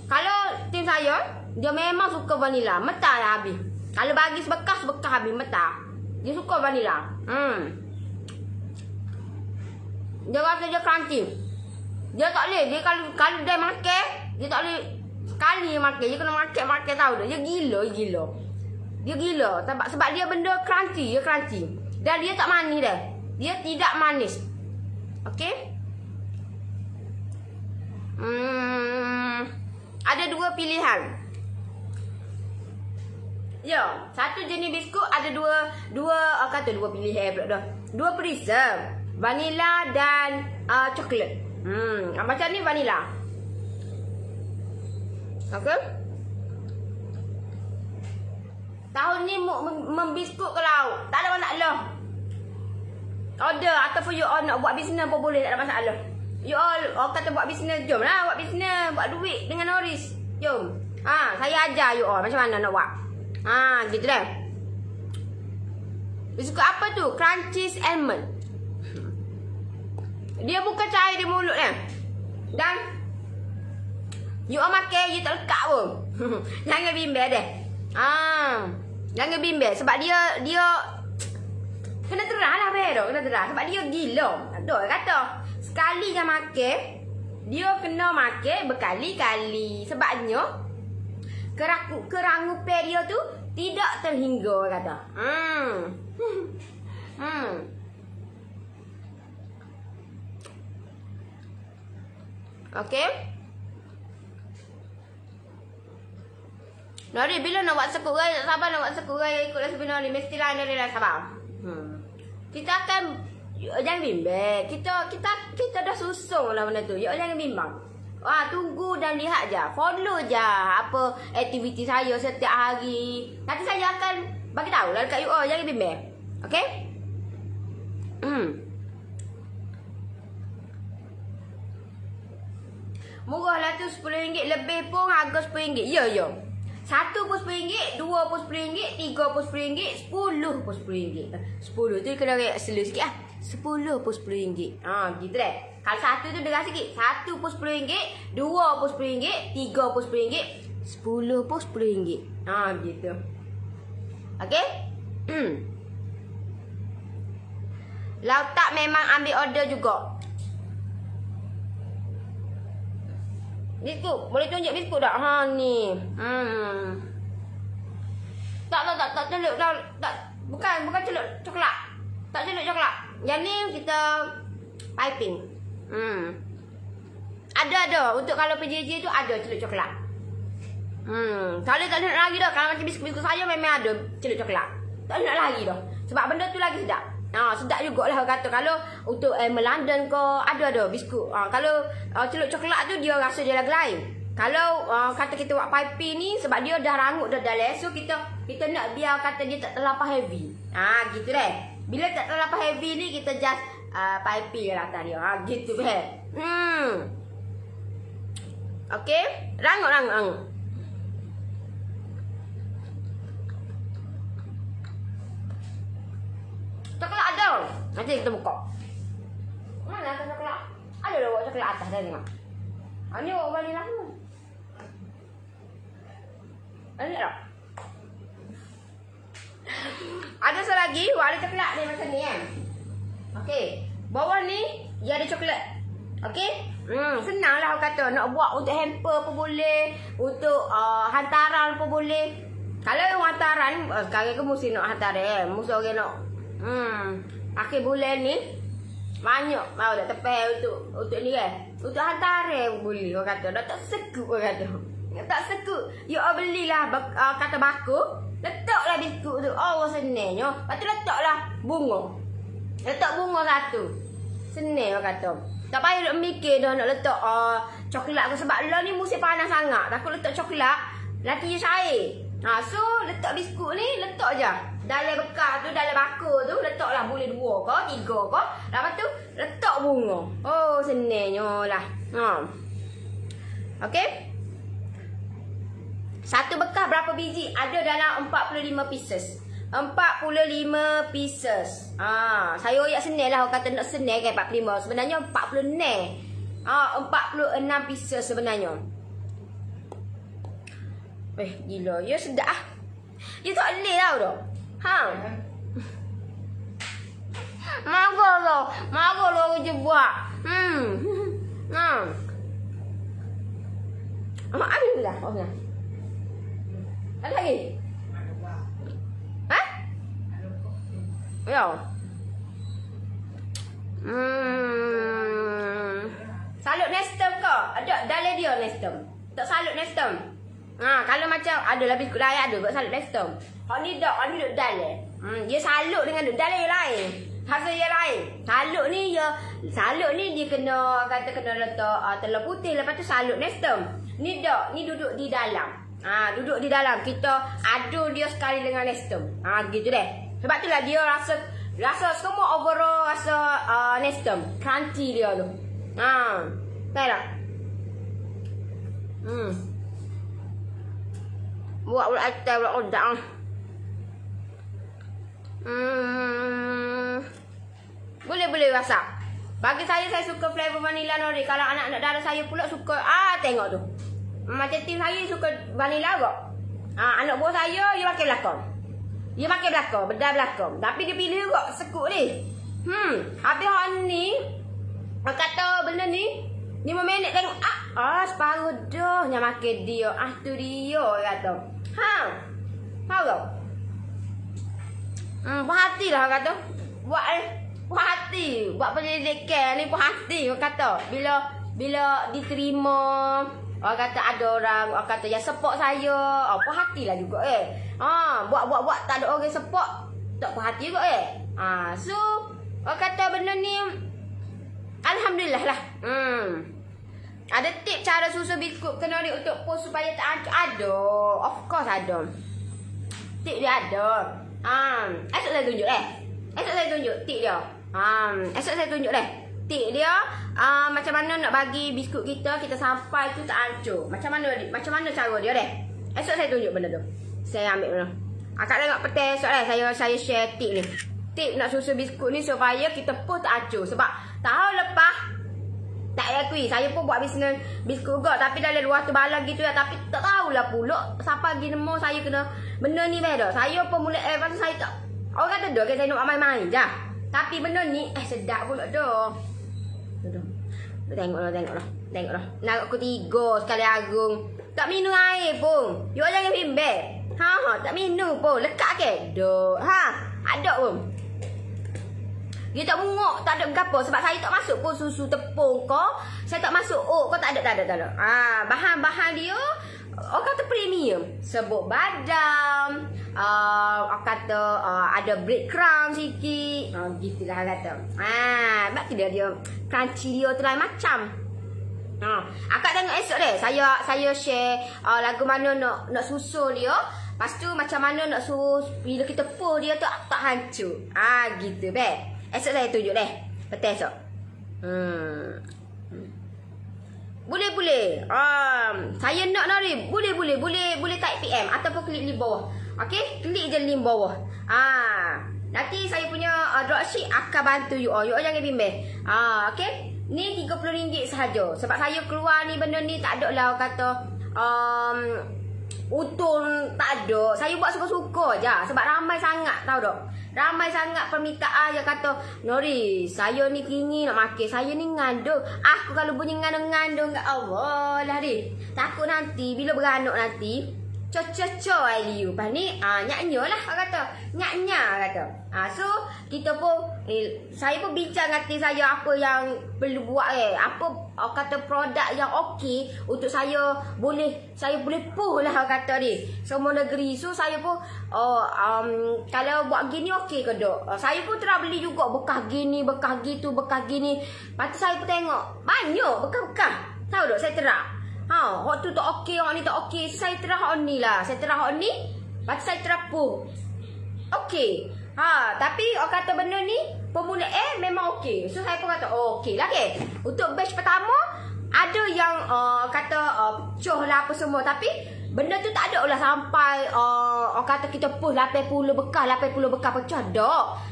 Kalau tim saya dia memang suka vanila. Mentah dah habis. Kalau bagi sebekas habis mentah. Dia suka vanila. Dia rasa dia crunchy. Dia tak boleh. Dia kalau dia makan, dia tak boleh sekali makan. Dia kena makan tahu dah. Dia gila. Dia gila sebab dia benda crunchy, Dan dia tak manis dah. Dia tidak manis. Okey? Ada 2 pilihan. Ya, satu jenis biskut ada dua pilihan pula dah. 2 preserve, vanila dan coklat. Macam ni vanila. Okey? Tahun ni membiskut ke laut. Tak ada masalah. Order ataupun you all nak buat bisnes pun boleh, tak ada masalah. You all kata buat bisnes, jom lah buat bisnes, buat duit dengan Noris. Jom. Saya ajar you all macam mana nak buat. Gitu dah. Biskut apa tu? Crunchies almond. Dia bukan cair di mulut kan. Dan you all makan, you tak lekat pun. Jangan bimbang deh. Jangan bimbang sebab dia kena terah lah kena terah sebab dia gila. Aduh kata sekali je makan dia kena makan berkali-kali sebabnya kerangupan dia tu tidak terhingga kata. Okey. Nari bila nak buat sekut raya, tak sabar nak buat sekut raya ikutlah sebenarnya ni. Mestilah Nari dah sabar. Kita akan jangan bimbang. Kita dah susung lah benda tu. Jangan bimbang. Tunggu dan lihat je. Follow je apa aktiviti saya setiap hari. Nanti saya akan bagi tahu lah dekat you all. Jangan bimbang. Okey? Murah lah tu RM10. Lebih pun harga RM10. Ya. Satu pun RM10, 2 pun RM10, 3 pun RM10, 10 pun RM10. 10 tu kena raya slow sikit lah. 10 pun RM10. Gitu deh. Kalau satu tu dengar sikit. Satu pun RM10, 2 pun RM10, 3 pun RM10, 10 pun RM10. Gitu. Okey? Kalau tak memang ambil order juga. Biskut, boleh tunjuk biskut tak? Ni. Tak celup tak. Bukan celup coklat. Tak celup coklat. Yang ni kita piping. Ada untuk kalau PJJ tu ada celup coklat. Kalau tak nak lagi dah. Kalau macam biskut saya memang ada celup coklat. Tak nak lagi dah. Sebab benda tu lagi sedap. Sedap jugalah kata kalau untuk London ke ada biskut. Kalau celup coklat tu dia rasa dia lagi lain. Kalau kata kita buat piping ni sebab dia dah rangut dah dalam, so kita nak biar kata dia tak terlampau heavy. Gitu deh. Bila tak terlampau heavy ni kita just piping lah tadi. Gitu deh. Okey, rangut. Coklat ada. Nanti kita buka. Mana coklat? Ada dah buat coklat atas dah tengok. Ni buat vanila tu. Ada tak? Ada satu lagi, ada coklat ni macam ni kan. Okey. Bawah ni dia ada coklat. Okey? Senanglah aku kata nak buat untuk hamper pun boleh, untuk hantaran pun boleh. Kalau hantaran sekarang ke mesti nak hantaran, mesti orang nak. Akhir bulan ni banyak mau tak tepi untuk ni kan. Untuk hantaran pun boleh orang kata. Dah tak sekut orang kata. Tak sekut. You belilah kata baku, letaklah biskut tu. Oh senangnya. Lepas tu letaklah bunga. Letak bunga satu. Senang orang kata. Tak payah nak mikir dah nak letak coklat tu. Sebab lah ni musim panas sangat. Takut letak coklat, nanti dia cair. So letak biskut ni, letak je dalam bekas tu, dalam baku tu. Letaklah boleh 2 ke 3 ke. Lepas tu letak bunga. Oh senangnya lah. Okey. Satu bekas berapa biji? Ada dalam 45 pieces. 45 pieces. Saya royak senang lah. Orang kata nak senang kan 45. Sebenarnya 46. 46 pieces sebenarnya. Gila. Ya sedap ah. Ya tak boleh tau dah. Marah lah aku je buat. Ambil lah. Ada lagi? Ya. Salut Nestem ke? Ada dalam dia Nestem. Tak salut Nestem. Kalau macam ada lah biskut lain ada kot salut Nestem. Hak ni duduk dalam. Dia salut dengan duduk dalam lain. Rasa yang lain. Salut ni dia kena letak telur putih, lepas tu salut Nestem. Ni duduk di dalam. Duduk di dalam. Kita aduk dia sekali dengan Nestem. Gitu deh. Sebab tu lah dia rasa semua overall rasa Nestem. Crunchy dia tu. Tahu tak? Buat atas buat odak. Boleh rasa. Bagi saya suka flavor vanilla nori. Kalau anak-anak dara saya pula suka tengok tu. Macam tim saya suka vanilla kok. Anak buah saya dia pakai belakang. Dia pakai belakang, bedal belakang. Tapi dia pilih kok sekut ni. Habis hang ni kata benda ni 5 minit tengok separuh dah yang makan dia. Tu dia kata. Tahu tak? Puas hati lah kata. Puas hati. Buat penyelidikan ni puas hati kata. Bila diterima, orang kata ada orang kata yang support saya. Puas hati lah juga buat tak ada orang support, tak puas hati juga So orang kata benda ni alhamdulillah lah. Ada tip cara susun biskut kenari untuk post supaya tak hancur? Ada. Of course ada. Tip dia ada. Esok saya tunjuk tip dia. Esok saya tunjuk tip dia macam mana nak bagi biskut kita sampai tu tak hancur. Macam mana cara dia Esok saya tunjuk benda tu. Saya ambil dulu. Akak tengok peti esok saya share tip ni. Tip nak susun biskut ni supaya kita post tak hancur. Sebab tahun lepas tak akui, saya pun buat bisnes biskut juga. Tapi dalam luar tu bala gitu ya. Tapi tak tahulah pula siapa lagi nemu saya kena benda ni beda. Saya pun mula lepas saya tak. Orang kata dah saya nak main-main je. Tapi benda ni sedap pula dah. Tengoklah. Nak aku 3 sekali agung. Tak minum air pun. You jangan bimbang. Tak minum pun. Lekat ke? Dah. Ada pun. Dia tak mungok, tak ada gapo sebab saya tak masuk pun susu tepung ko. Saya tak masuk ko tak ada. Bahan-bahan dia orang kata premium. Sebut badam, orang kata ada breadcrumb sikit. Gitulah kata. Sebab tu dia crunchy dia tu lain macam. Akak tengok esok deh. Saya share lagu mana nak susun dia. Lepas tu macam mana nak bila kita pour dia tu tak hancur. Gitu be. Esok saya tunjuk Betul esok. Boleh. Saya nak nari. Boleh type PM ataupun klik link bawah. Okey, klik je link bawah. Nanti saya punya dropship akan bantu you all. You all jangan bimbang. Okey. Ni RM30 sahaja. Sebab saya keluar ni benda ni tak ada lah kata untung tak ada. Saya buat suka-suka je. Sebab ramai sangat tahu tak. Ramai sangat permintaan yang kata, Nori, saya ni kini nak makan. Saya ni ngandung. Aku kalau bunyi ngandung-ngandung kat Allah lah ni. Takut nanti bila beranak nanti co-co-co Liu. Lepas ni nyak-nyak lah kata. Nyak-nyak kata. So kita pun saya pun bincang hati saya apa yang perlu buat apa kata produk yang okey untuk saya boleh puh lah kata ni semua negeri. So saya pun kalau buat gini okey ke tak. Saya pun telah beli juga bekas gini, bekas gitu, bekas gini. Lepas tu saya pun tengok banyak bekas-bekas. Tahu tak saya terak. Hak tu tak okey, hak ni tak okey. Saya terah hak ni lah. Saya terah hak ni. Lepas tu saya terapuh. Okey. Tapi orang kata benda ni pemula memang okey. So saya pun kata okey lah ke. Untuk batch pertama ada yang kata pecoh lah apa semua. Tapi benda tu tak ada lah sampai orang kata kita push 80 bekas pecah.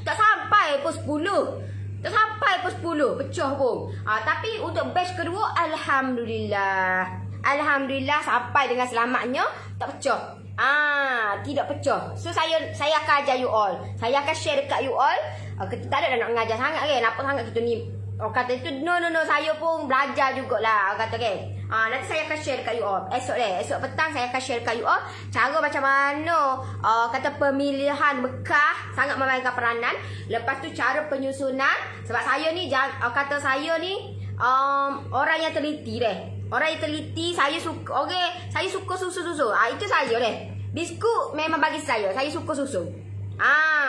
Tak sampai pun 10. Tak sampai pun 10 pecah pun. Tapi untuk batch kedua Alhamdulillah sampai dengan selamatnya tak pecah. Tidak pecah. So saya akan ajar you all. Saya akan share dekat you all. Kita tak ada nak mengajar sangat kan. Apa sangat kita ni. Orang kata itu no. Saya pun belajar jugalah. Orang kata kan. Nanti saya akan share dekat you all. Esok petang saya akan share dekat you all. Cara macam mana kata pemilihan bekas sangat memainkan peranan. Lepas tu cara penyusunan. Sebab saya ni kata saya ni orang yang teliti deh. Orang yang teliti, saya suka. Okey, saya suka susu. Itu saya deh. Biskut memang bagi saya suka susu.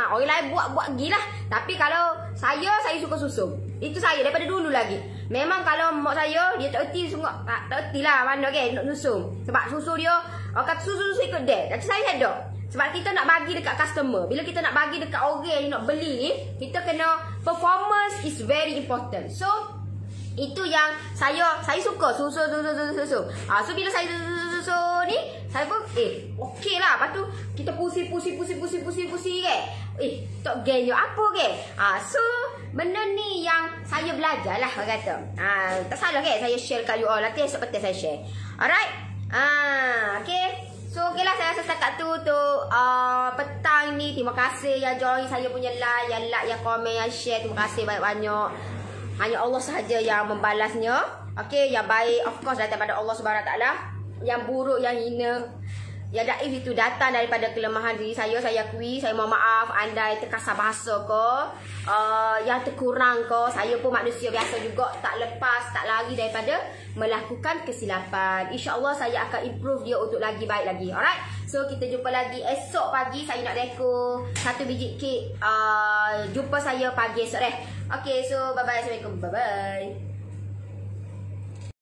Orang lain buat gilah. Tapi kalau saya suka susu. Itu saya daripada dulu lagi. Memang kalau mak saya dia tak erti sungguh tak erti lah mana kan nak susu. Sebab susu dia kata susu ikut dia. Tapi saya ada. Sebab kita nak bagi dekat customer. Bila kita nak bagi dekat orang yang nak beli ni, kita kena performance is very important. So itu yang saya suka susu. So bila saya susu ni, saya pun okey lah. Lepas tu kita pusi ke. Tak genyo apa ke. So benda ni yang saya belajar lah kata. Tak salah ke saya share kat you all. Nanti esok petang saya share. Alright. Okay. So okey lah, saya rasa setakat tu untuk petang ni. Terima kasih yang join saya punya live, yang komen, yang share. Terima kasih banyak-banyak. Hanya Allah sahaja yang membalasnya. Okey, yang baik of course daripada Allah Subhanahu Taala. Yang buruk, yang hina, yang daif itu datang daripada kelemahan diri saya. Saya akui, saya mohon maaf andai terkasar bahasa ke, yang terkurang ke. Saya pun manusia biasa juga, tak lepas, tak lari daripada melakukan kesilapan. InsyaAllah saya akan improve dia untuk lagi baik lagi. Alright, so kita jumpa lagi esok pagi. Saya nak reko 1 biji kek. Jumpa saya pagi esok deh. Okay, so bye-bye. Assalamualaikum. Bye-bye.